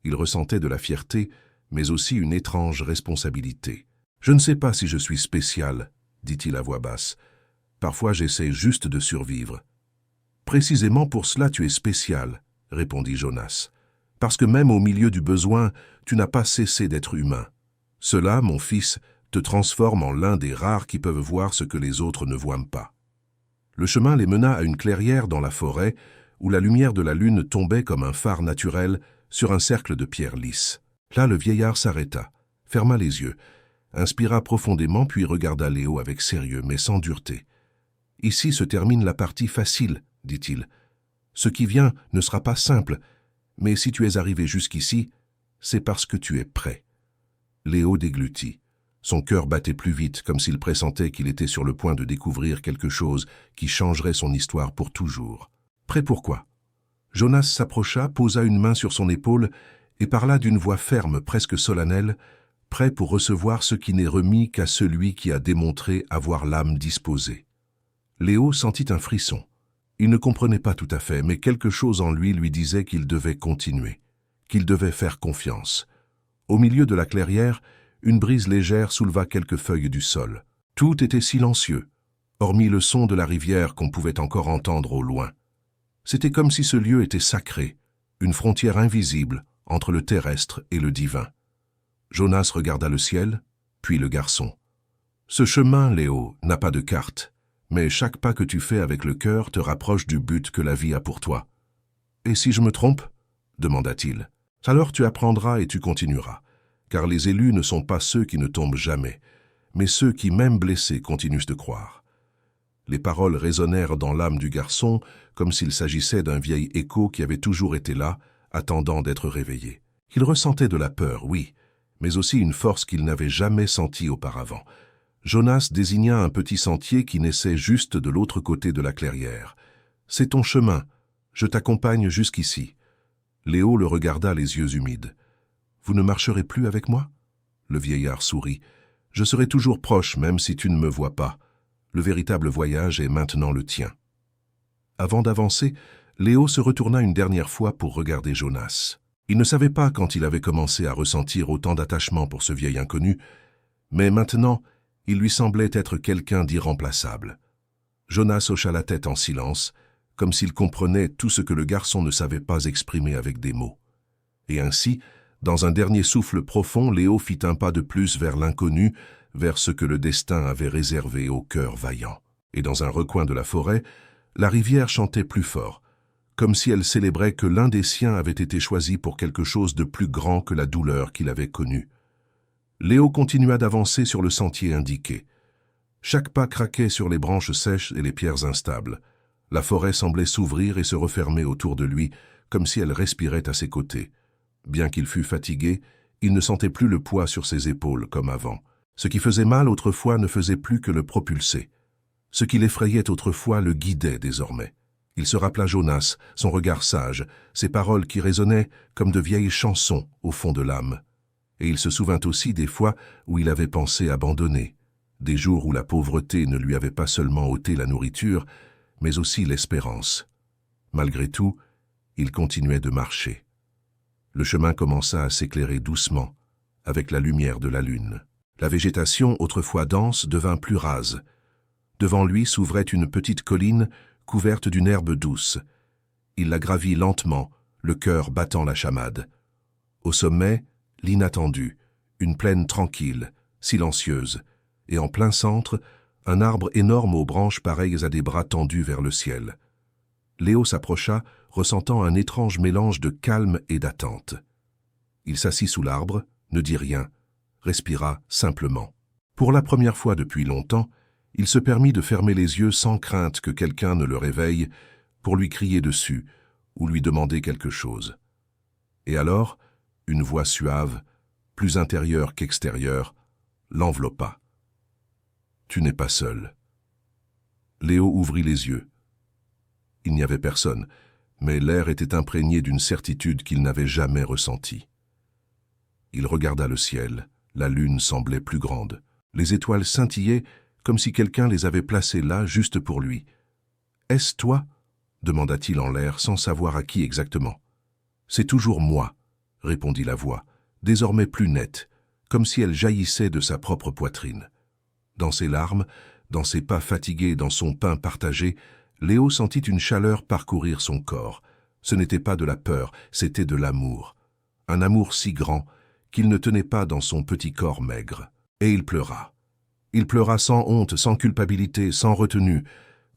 Il ressentait de la fierté, mais aussi une étrange responsabilité. « Je ne sais pas si je suis spécial, » dit-il à voix basse. « Parfois j'essaie juste de survivre. »« Précisément pour cela tu es spécial, » répondit Jonas. « Parce que même au milieu du besoin, tu n'as pas cessé d'être humain. Cela, mon fils, te transforme en l'un des rares qui peuvent voir ce que les autres ne voient pas. » Le chemin les mena à une clairière dans la forêt, où la lumière de la lune tombait comme un phare naturel sur un cercle de pierres lisses. Là, le vieillard s'arrêta, ferma les yeux, inspira profondément puis regarda Léo avec sérieux mais sans dureté. « Ici se termine la partie facile, dit-il. Ce qui vient ne sera pas simple, mais si tu es arrivé jusqu'ici, c'est parce que tu es prêt. » Léo déglutit. Son cœur battait plus vite, comme s'il pressentait qu'il était sur le point de découvrir quelque chose qui changerait son histoire pour toujours. « Prêt pour quoi ?» Jonas s'approcha, posa une main sur son épaule et parla d'une voix ferme, presque solennelle, prêt pour recevoir ce qui n'est remis qu'à celui qui a démontré avoir l'âme disposée. Léo sentit un frisson. Il ne comprenait pas tout à fait, mais quelque chose en lui disait qu'il devait continuer, qu'il devait faire confiance. Au milieu de la clairière, une brise légère souleva quelques feuilles du sol. Tout était silencieux, hormis le son de la rivière qu'on pouvait encore entendre au loin. C'était comme si ce lieu était sacré, une frontière invisible entre le terrestre et le divin. Jonas regarda le ciel, puis le garçon. « Ce chemin, Léo, n'a pas de carte, mais chaque pas que tu fais avec le cœur te rapproche du but que la vie a pour toi. »« Et si je me trompe ?» demanda-t-il. « Alors tu apprendras et tu continueras, car les élus ne sont pas ceux qui ne tombent jamais, mais ceux qui, même blessés, continuent de croire. » Les paroles résonnèrent dans l'âme du garçon comme s'il s'agissait d'un vieil écho qui avait toujours été là, attendant d'être réveillé. Il ressentait de la peur, oui, mais aussi une force qu'il n'avait jamais sentie auparavant. Jonas désigna un petit sentier qui naissait juste de l'autre côté de la clairière. « C'est ton chemin, je t'accompagne jusqu'ici. » Léo le regarda les yeux humides. « Vous ne marcherez plus avec moi ?» Le vieillard sourit. « Je serai toujours proche, même si tu ne me vois pas. Le véritable voyage est maintenant le tien. » Avant d'avancer, Léo se retourna une dernière fois pour regarder Jonas. Il ne savait pas quand il avait commencé à ressentir autant d'attachement pour ce vieil inconnu, mais maintenant, il lui semblait être quelqu'un d'irremplaçable. Jonas hocha la tête en silence, comme s'il comprenait tout ce que le garçon ne savait pas exprimer avec des mots. Et ainsi, dans un dernier souffle profond, Léo fit un pas de plus vers l'inconnu, vers ce que le destin avait réservé au cœur vaillant. Et dans un recoin de la forêt, la rivière chantait plus fort, comme si elle célébrait que l'un des siens avait été choisi pour quelque chose de plus grand que la douleur qu'il avait connue. Léo continua d'avancer sur le sentier indiqué. Chaque pas craquait sur les branches sèches et les pierres instables. La forêt semblait s'ouvrir et se refermer autour de lui, comme si elle respirait à ses côtés. Bien qu'il fût fatigué, il ne sentait plus le poids sur ses épaules comme avant. Ce qui faisait mal autrefois ne faisait plus que le propulser. Ce qui l'effrayait autrefois le guidait désormais. Il se rappela Jonas, son regard sage, ses paroles qui résonnaient comme de vieilles chansons au fond de l'âme. Et il se souvint aussi des fois où il avait pensé abandonner, des jours où la pauvreté ne lui avait pas seulement ôté la nourriture, mais aussi l'espérance. Malgré tout, il continuait de marcher. Le chemin commença à s'éclairer doucement, avec la lumière de la lune. La végétation, autrefois dense, devint plus rase. Devant lui s'ouvrait une petite colline couverte d'une herbe douce. Il la gravit lentement, le cœur battant la chamade. Au sommet, l'inattendu, une plaine tranquille, silencieuse, et en plein centre, un arbre énorme aux branches pareilles à des bras tendus vers le ciel. Léo s'approcha, ressentant un étrange mélange de calme et d'attente. Il s'assit sous l'arbre, ne dit rien, respira simplement. Pour la première fois depuis longtemps, il se permit de fermer les yeux sans crainte que quelqu'un ne le réveille pour lui crier dessus ou lui demander quelque chose. Et alors, une voix suave, plus intérieure qu'extérieure, l'enveloppa. « Tu n'es pas seul. » Léo ouvrit les yeux. Il n'y avait personne, mais l'air était imprégné d'une certitude qu'il n'avait jamais ressentie. Il regarda le ciel, la lune semblait plus grande. Les étoiles scintillaient comme si quelqu'un les avait placées là juste pour lui. « Est-ce toi ?» demanda-t-il en l'air sans savoir à qui exactement. « C'est toujours moi », répondit la voix, désormais plus nette, comme si elle jaillissait de sa propre poitrine. Dans ses larmes, dans ses pas fatigués, dans son pain partagé, Léo sentit une chaleur parcourir son corps. Ce n'était pas de la peur, c'était de l'amour. Un amour si grand qu'il ne tenait pas dans son petit corps maigre. Et il pleura. Il pleura sans honte, sans culpabilité, sans retenue,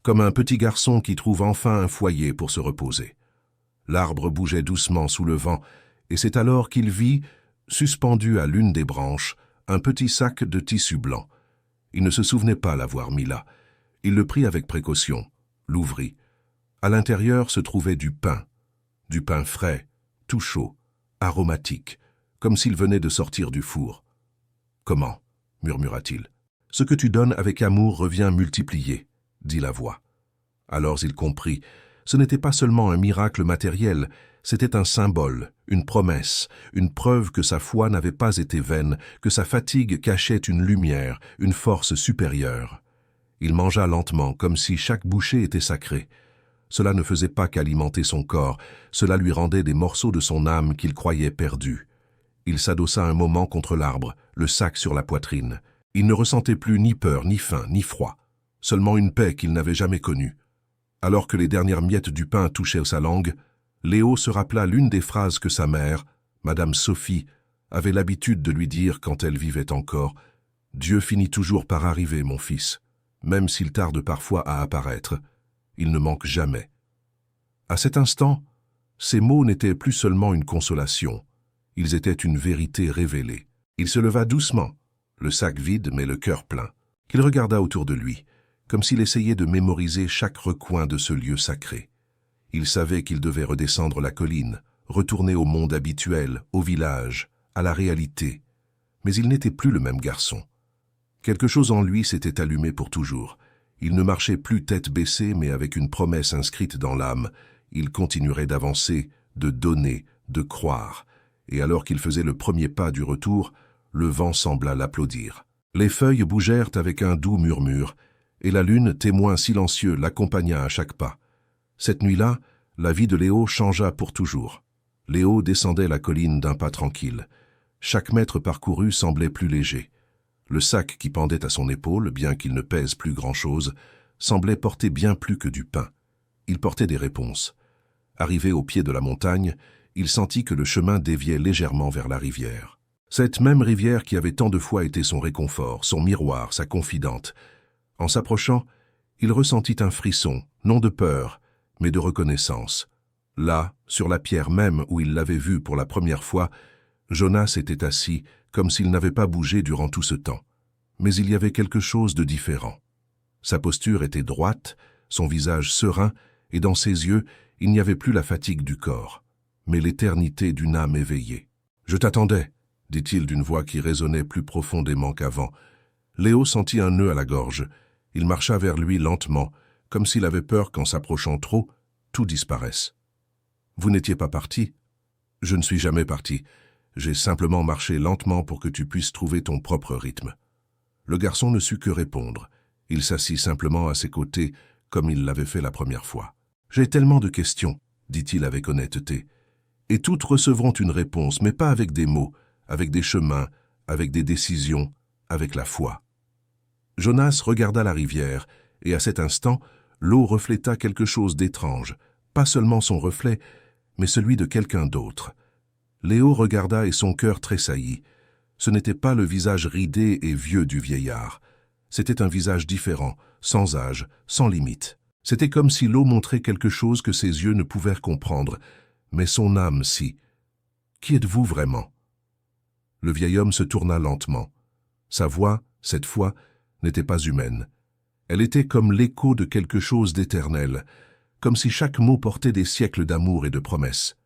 comme un petit garçon qui trouve enfin un foyer pour se reposer. L'arbre bougeait doucement sous le vent, et c'est alors qu'il vit, suspendu à l'une des branches, un petit sac de tissu blanc. Il ne se souvenait pas l'avoir mis là. Il le prit avec précaution, l'ouvrit. À l'intérieur se trouvait du pain frais, tout chaud, aromatique, comme s'il venait de sortir du four. « Comment ?» murmura-t-il. « Ce que tu donnes avec amour revient multiplié, » dit la voix. Alors il comprit. Ce n'était pas seulement un miracle matériel, c'était un symbole, une promesse, une preuve que sa foi n'avait pas été vaine, que sa fatigue cachait une lumière, une force supérieure. Il mangea lentement, comme si chaque bouchée était sacrée. Cela ne faisait pas qu'alimenter son corps, cela lui rendait des morceaux de son âme qu'il croyait perdus. Il s'adossa un moment contre l'arbre, le sac sur la poitrine. Il ne ressentait plus ni peur, ni faim, ni froid, seulement une paix qu'il n'avait jamais connue. Alors que les dernières miettes du pain touchaient sa langue, Léo se rappela l'une des phrases que sa mère, Madame Sophie, avait l'habitude de lui dire quand elle vivait encore. « Dieu finit toujours par arriver, mon fils, même s'il tarde parfois à apparaître. Il ne manque jamais. » À cet instant, ces mots n'étaient plus seulement une consolation, ils étaient une vérité révélée. Il se leva doucement, le sac vide mais le cœur plein, qu'il regarda autour de lui, comme s'il essayait de mémoriser chaque recoin de ce lieu sacré. Il savait qu'il devait redescendre la colline, retourner au monde habituel, au village, à la réalité. Mais il n'était plus le même garçon. Quelque chose en lui s'était allumé pour toujours. Il ne marchait plus tête baissée, mais avec une promesse inscrite dans l'âme. Il continuerait d'avancer, de donner, de croire. Et alors qu'il faisait le premier pas du retour, le vent sembla l'applaudir. Les feuilles bougèrent avec un doux murmure, et la lune, témoin silencieux, l'accompagna à chaque pas. Cette nuit-là, la vie de Léo changea pour toujours. Léo descendait la colline d'un pas tranquille. Chaque mètre parcouru semblait plus léger. Le sac qui pendait à son épaule, bien qu'il ne pèse plus grand-chose, semblait porter bien plus que du pain. Il portait des réponses. Arrivé au pied de la montagne, il sentit que le chemin déviait légèrement vers la rivière. Cette même rivière qui avait tant de fois été son réconfort, son miroir, sa confidente. En s'approchant, il ressentit un frisson, non de peur, mais de reconnaissance. Là, sur la pierre même où il l'avait vue pour la première fois, Jonas était assis, comme s'il n'avait pas bougé durant tout ce temps. Mais il y avait quelque chose de différent. Sa posture était droite, son visage serein, et dans ses yeux, il n'y avait plus la fatigue du corps, mais l'éternité d'une âme éveillée. « Je t'attendais », dit-il d'une voix qui résonnait plus profondément qu'avant. Léo sentit un nœud à la gorge. Il marcha vers lui lentement, comme s'il avait peur qu'en s'approchant trop, tout disparaisse. « Vous n'étiez pas parti ?»« Je ne suis jamais parti. J'ai simplement marché lentement pour que tu puisses trouver ton propre rythme. » Le garçon ne sut que répondre. Il s'assit simplement à ses côtés, comme il l'avait fait la première fois. « J'ai tellement de questions, » dit-il avec honnêteté. « Et toutes recevront une réponse, mais pas avec des mots, avec des chemins, avec des décisions, avec la foi. » Jonas regarda la rivière, et à cet instant, l'eau refléta quelque chose d'étrange, pas seulement son reflet, mais celui de quelqu'un d'autre. Léo regarda et son cœur tressaillit. Ce n'était pas le visage ridé et vieux du vieillard. C'était un visage différent, sans âge, sans limite. C'était comme si l'eau montrait quelque chose que ses yeux ne pouvaient comprendre, mais son âme si. Qui êtes-vous vraiment? Le vieil homme se tourna lentement. Sa voix, cette fois, n'était pas humaine. Elle était comme l'écho de quelque chose d'éternel, comme si chaque mot portait des siècles d'amour et de promesses.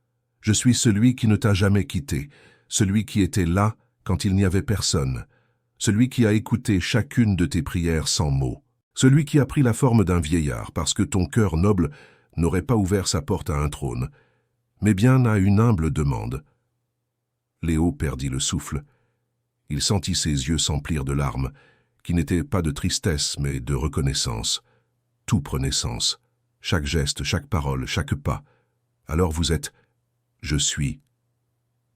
Je suis celui qui ne t'a jamais quitté, celui qui était là quand il n'y avait personne, celui qui a écouté chacune de tes prières sans mots, celui qui a pris la forme d'un vieillard parce que ton cœur noble n'aurait pas ouvert sa porte à un trône, mais bien à une humble demande. Léo perdit le souffle. Il sentit ses yeux s'emplir de larmes, qui n'étaient pas de tristesse mais de reconnaissance. Tout prenait sens, chaque geste, chaque parole, chaque pas. Alors vous êtes « Je suis ».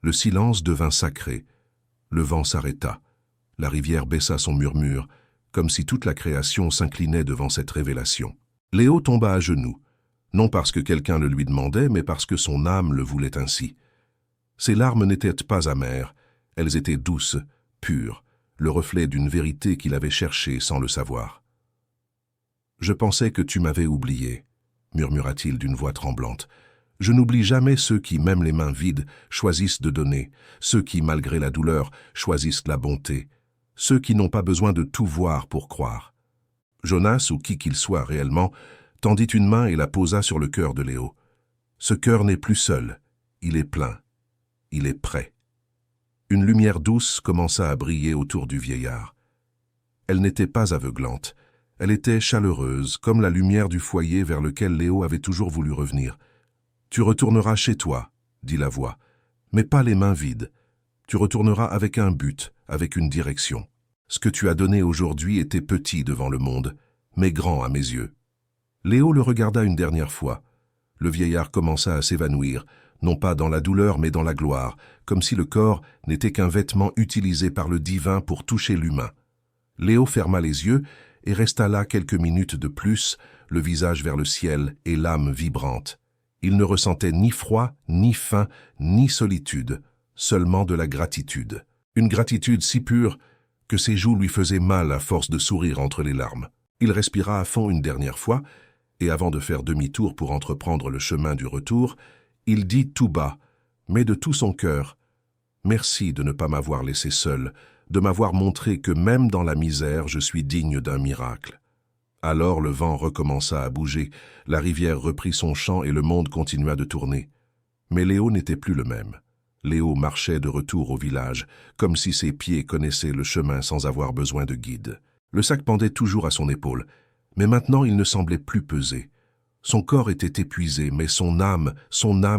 Le silence devint sacré. Le vent s'arrêta. La rivière baissa son murmure, comme si toute la création s'inclinait devant cette révélation. Léo tomba à genoux, non parce que quelqu'un le lui demandait, mais parce que son âme le voulait ainsi. Ses larmes n'étaient pas amères, elles étaient douces, pures, le reflet d'une vérité qu'il avait cherchée sans le savoir. « Je pensais que tu m'avais oublié », murmura-t-il d'une voix tremblante. « Je n'oublie jamais ceux qui, même les mains vides, choisissent de donner, ceux qui, malgré la douleur, choisissent la bonté, ceux qui n'ont pas besoin de tout voir pour croire. » Jonas, ou qui qu'il soit réellement, tendit une main et la posa sur le cœur de Léo. Ce cœur n'est plus seul, il est plein, il est prêt. Une lumière douce commença à briller autour du vieillard. Elle n'était pas aveuglante, elle était chaleureuse, comme la lumière du foyer vers lequel Léo avait toujours voulu revenir. « Tu retourneras chez toi, » dit la voix, « mais pas les mains vides. Tu retourneras avec un but, avec une direction. Ce que tu as donné aujourd'hui était petit devant le monde, mais grand à mes yeux. » Léo le regarda une dernière fois. Le vieillard commença à s'évanouir, non pas dans la douleur mais dans la gloire, comme si le corps n'était qu'un vêtement utilisé par le divin pour toucher l'humain. Léo ferma les yeux et resta là quelques minutes de plus, le visage vers le ciel et l'âme vibrante. Il ne ressentait ni froid, ni faim, ni solitude, seulement de la gratitude. Une gratitude si pure que ses joues lui faisaient mal à force de sourire entre les larmes. Il respira à fond une dernière fois, et avant de faire demi-tour pour entreprendre le chemin du retour, il dit tout bas, mais de tout son cœur, « Merci de ne pas m'avoir laissé seul, de m'avoir montré que même dans la misère, je suis digne d'un miracle. » Alors le vent recommença à bouger, la rivière reprit son chant et le monde continua de tourner. Mais Léo n'était plus le même. Léo marchait de retour au village, comme si ses pieds connaissaient le chemin sans avoir besoin de guide. Le sac pendait toujours à son épaule, mais maintenant il ne semblait plus peser. Son corps était épuisé, mais son âme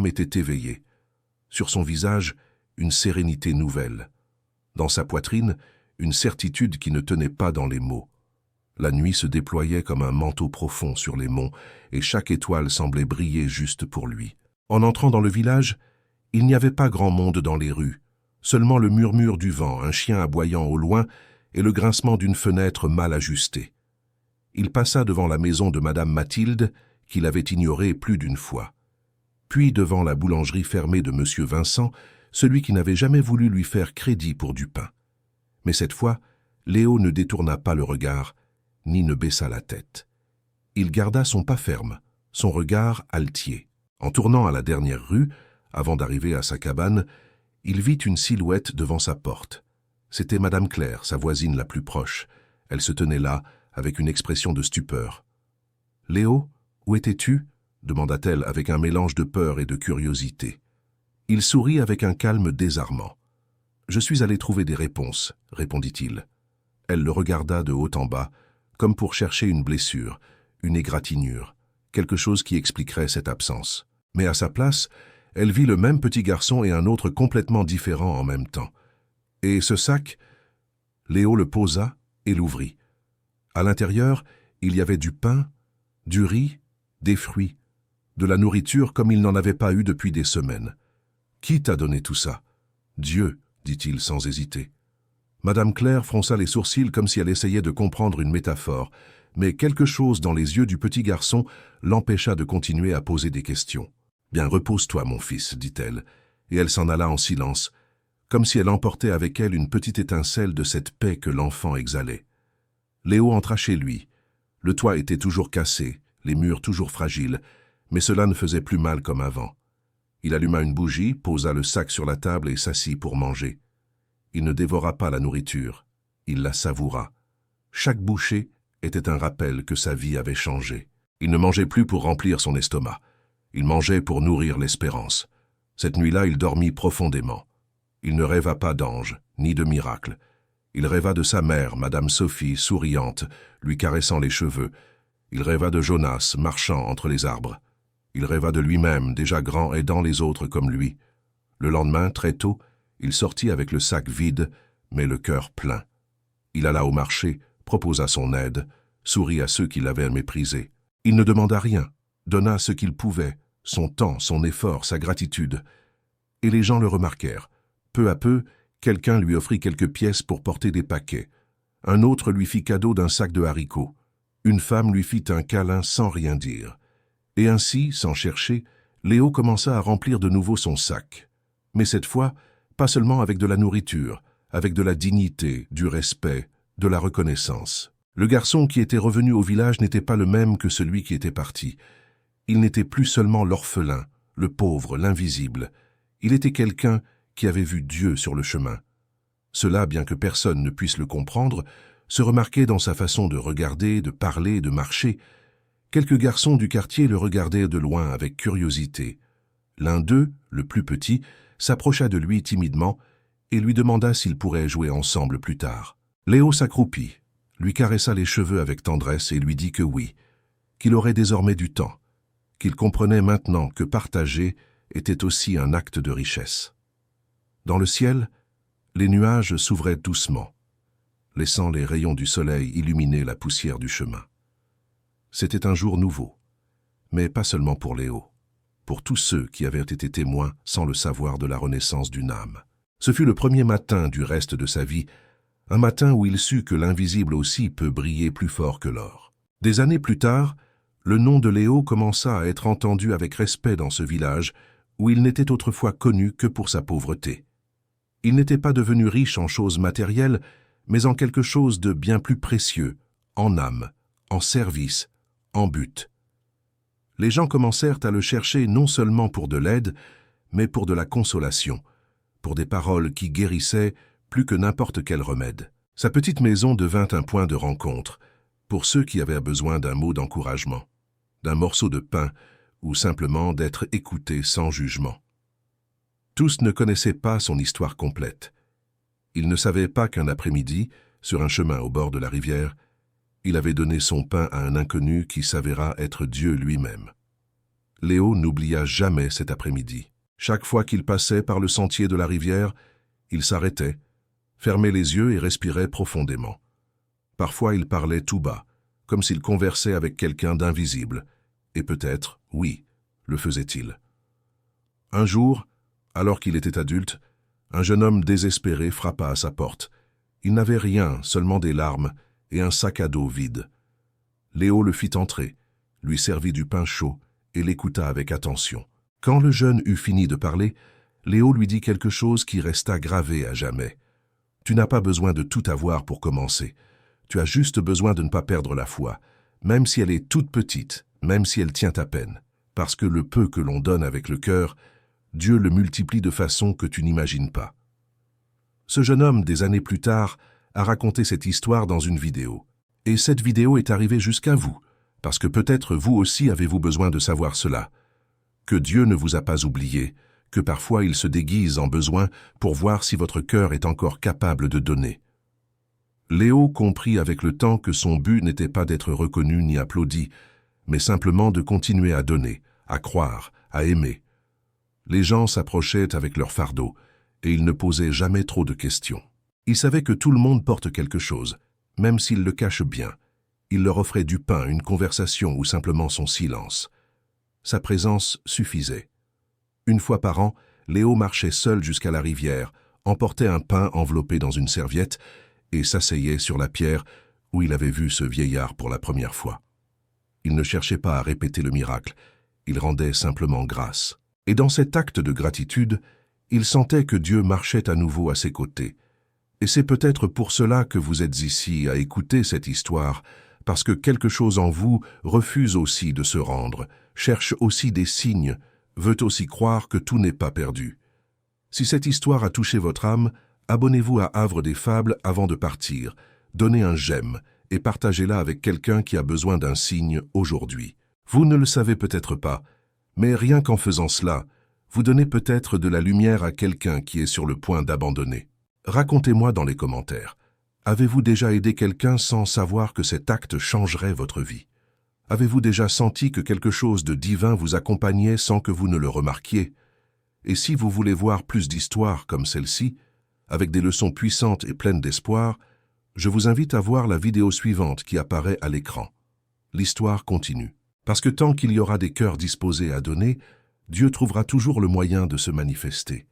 était éveillée. Sur son visage, une sérénité nouvelle. Dans sa poitrine, une certitude qui ne tenait pas dans les mots. La nuit se déployait comme un manteau profond sur les monts, et chaque étoile semblait briller juste pour lui. En entrant dans le village, il n'y avait pas grand monde dans les rues, seulement le murmure du vent, un chien aboyant au loin, et le grincement d'une fenêtre mal ajustée. Il passa devant la maison de Madame Mathilde, qu'il avait ignorée plus d'une fois. Puis devant la boulangerie fermée de Monsieur Vincent, celui qui n'avait jamais voulu lui faire crédit pour du pain. Mais cette fois, Léo ne détourna pas le regard, ni ne baissa la tête. Il garda son pas ferme, son regard altier. En tournant à la dernière rue, avant d'arriver à sa cabane, il vit une silhouette devant sa porte. C'était Madame Claire, sa voisine la plus proche. Elle se tenait là, avec une expression de stupeur. « Léo, où étais-tu » demanda-t-elle avec un mélange de peur et de curiosité. Il sourit avec un calme désarmant. « Je suis allé trouver des réponses » répondit-il. Elle le regarda de haut en bas, comme pour chercher une blessure, une égratignure, quelque chose qui expliquerait cette absence. Mais à sa place, elle vit le même petit garçon et un autre complètement différent en même temps. Et ce sac, Léo le posa et l'ouvrit. À l'intérieur, il y avait du pain, du riz, des fruits, de la nourriture comme il n'en avait pas eu depuis des semaines. « Qui t'a donné tout ça ?»« Dieu, » dit-il sans hésiter. Madame Claire fronça les sourcils comme si elle essayait de comprendre une métaphore, mais quelque chose dans les yeux du petit garçon l'empêcha de continuer à poser des questions. « Bien, repose-toi, mon fils, dit-elle, et elle s'en alla en silence, comme si elle emportait avec elle une petite étincelle de cette paix que l'enfant exhalait. Léo entra chez lui. Le toit était toujours cassé, les murs toujours fragiles, mais cela ne faisait plus mal comme avant. Il alluma une bougie, posa le sac sur la table et s'assit pour manger. Il ne dévora pas la nourriture, il la savoura. Chaque bouchée était un rappel que sa vie avait changé. Il ne mangeait plus pour remplir son estomac. Il mangeait pour nourrir l'espérance. Cette nuit-là, il dormit profondément. Il ne rêva pas d'ange, ni de miracle. Il rêva de sa mère, Madame Sophie, souriante, lui caressant les cheveux. Il rêva de Jonas, marchant entre les arbres. Il rêva de lui-même, déjà grand, aidant les autres comme lui. Le lendemain, très tôt, il sortit avec le sac vide, mais le cœur plein. Il alla au marché, proposa son aide, sourit à ceux qui l'avaient méprisé. Il ne demanda rien, donna ce qu'il pouvait, son temps, son effort, sa gratitude. Et les gens le remarquèrent. Peu à peu, quelqu'un lui offrit quelques pièces pour porter des paquets. Un autre lui fit cadeau d'un sac de haricots. Une femme lui fit un câlin sans rien dire. Et ainsi, sans chercher, Léo commença à remplir de nouveau son sac. Mais cette fois, pas seulement avec de la nourriture, avec de la dignité, du respect, de la reconnaissance. Le garçon qui était revenu au village n'était pas le même que celui qui était parti. Il n'était plus seulement l'orphelin, le pauvre, l'invisible. Il était quelqu'un qui avait vu Dieu sur le chemin. Cela, bien que personne ne puisse le comprendre, se remarquait dans sa façon de regarder, de parler, de marcher. Quelques garçons du quartier le regardaient de loin avec curiosité. L'un d'eux, le plus petit, s'approcha de lui timidement et lui demanda s'ils pourraient jouer ensemble plus tard. Léo s'accroupit, lui caressa les cheveux avec tendresse et lui dit que oui, qu'il aurait désormais du temps, qu'il comprenait maintenant que partager était aussi un acte de richesse. Dans le ciel, les nuages s'ouvraient doucement, laissant les rayons du soleil illuminer la poussière du chemin. C'était un jour nouveau, mais pas seulement pour Léo, pour tous ceux qui avaient été témoins sans le savoir de la renaissance d'une âme. Ce fut le premier matin du reste de sa vie, un matin où il sut que l'invisible aussi peut briller plus fort que l'or. Des années plus tard, le nom de Léo commença à être entendu avec respect dans ce village où il n'était autrefois connu que pour sa pauvreté. Il n'était pas devenu riche en choses matérielles, mais en quelque chose de bien plus précieux, en âme, en service, en but. Les gens commencèrent à le chercher non seulement pour de l'aide, mais pour de la consolation, pour des paroles qui guérissaient plus que n'importe quel remède. Sa petite maison devint un point de rencontre pour ceux qui avaient besoin d'un mot d'encouragement, d'un morceau de pain ou simplement d'être écoutés sans jugement. Tous ne connaissaient pas son histoire complète. Ils ne savaient pas qu'un après-midi, sur un chemin au bord de la rivière, il avait donné son pain à un inconnu qui s'avéra être Dieu lui-même. Léo n'oublia jamais cet après-midi. Chaque fois qu'il passait par le sentier de la rivière, il s'arrêtait, fermait les yeux et respirait profondément. Parfois il parlait tout bas, comme s'il conversait avec quelqu'un d'invisible, et peut-être, oui, le faisait-il. Un jour, alors qu'il était adulte, un jeune homme désespéré frappa à sa porte. Il n'avait rien, seulement des larmes et un sac à dos vide. Léo le fit entrer, lui servit du pain chaud et l'écouta avec attention. Quand le jeune eut fini de parler, Léo lui dit quelque chose qui resta gravé à jamais. « Tu n'as pas besoin de tout avoir pour commencer. Tu as juste besoin de ne pas perdre la foi, même si elle est toute petite, même si elle tient à peine. Parce que le peu que l'on donne avec le cœur, Dieu le multiplie de façon que tu n'imagines pas. » Ce jeune homme, des années plus tard, a raconté cette histoire dans une vidéo. Et cette vidéo est arrivée jusqu'à vous, parce que peut-être vous aussi avez-vous besoin de savoir cela. Que Dieu ne vous a pas oublié, que parfois il se déguise en besoin pour voir si votre cœur est encore capable de donner. Léo comprit avec le temps que son but n'était pas d'être reconnu ni applaudi, mais simplement de continuer à donner, à croire, à aimer. Les gens s'approchaient avec leur fardeau, et il ne posait jamais trop de questions. Il savait que tout le monde porte quelque chose, même s'il le cache bien. Il leur offrait du pain, une conversation ou simplement son silence. Sa présence suffisait. Une fois par an, Léo marchait seul jusqu'à la rivière, emportait un pain enveloppé dans une serviette et s'asseyait sur la pierre où il avait vu ce vieillard pour la première fois. Il ne cherchait pas à répéter le miracle, il rendait simplement grâce. Et dans cet acte de gratitude, Il sentait que Dieu marchait à nouveau à ses côtés. Et c'est peut-être pour cela que vous êtes ici à écouter cette histoire, parce que quelque chose en vous refuse aussi de se rendre, cherche aussi des signes, veut aussi croire que tout n'est pas perdu. Si cette histoire a touché votre âme, abonnez-vous à Havre des Fables avant de partir, donnez un j'aime et partagez-la avec quelqu'un qui a besoin d'un signe aujourd'hui. Vous ne le savez peut-être pas, mais rien qu'en faisant cela, vous donnez peut-être de la lumière à quelqu'un qui est sur le point d'abandonner. Racontez-moi dans les commentaires. Avez-vous déjà aidé quelqu'un sans savoir que cet acte changerait votre vie? Avez-vous déjà senti que quelque chose de divin vous accompagnait sans que vous ne le remarquiez? Et si vous voulez voir plus d'histoires comme celle-ci, avec des leçons puissantes et pleines d'espoir, je vous invite à voir la vidéo suivante qui apparaît à l'écran. L'histoire continue. Parce que tant qu'il y aura des cœurs disposés à donner, Dieu trouvera toujours le moyen de se manifester.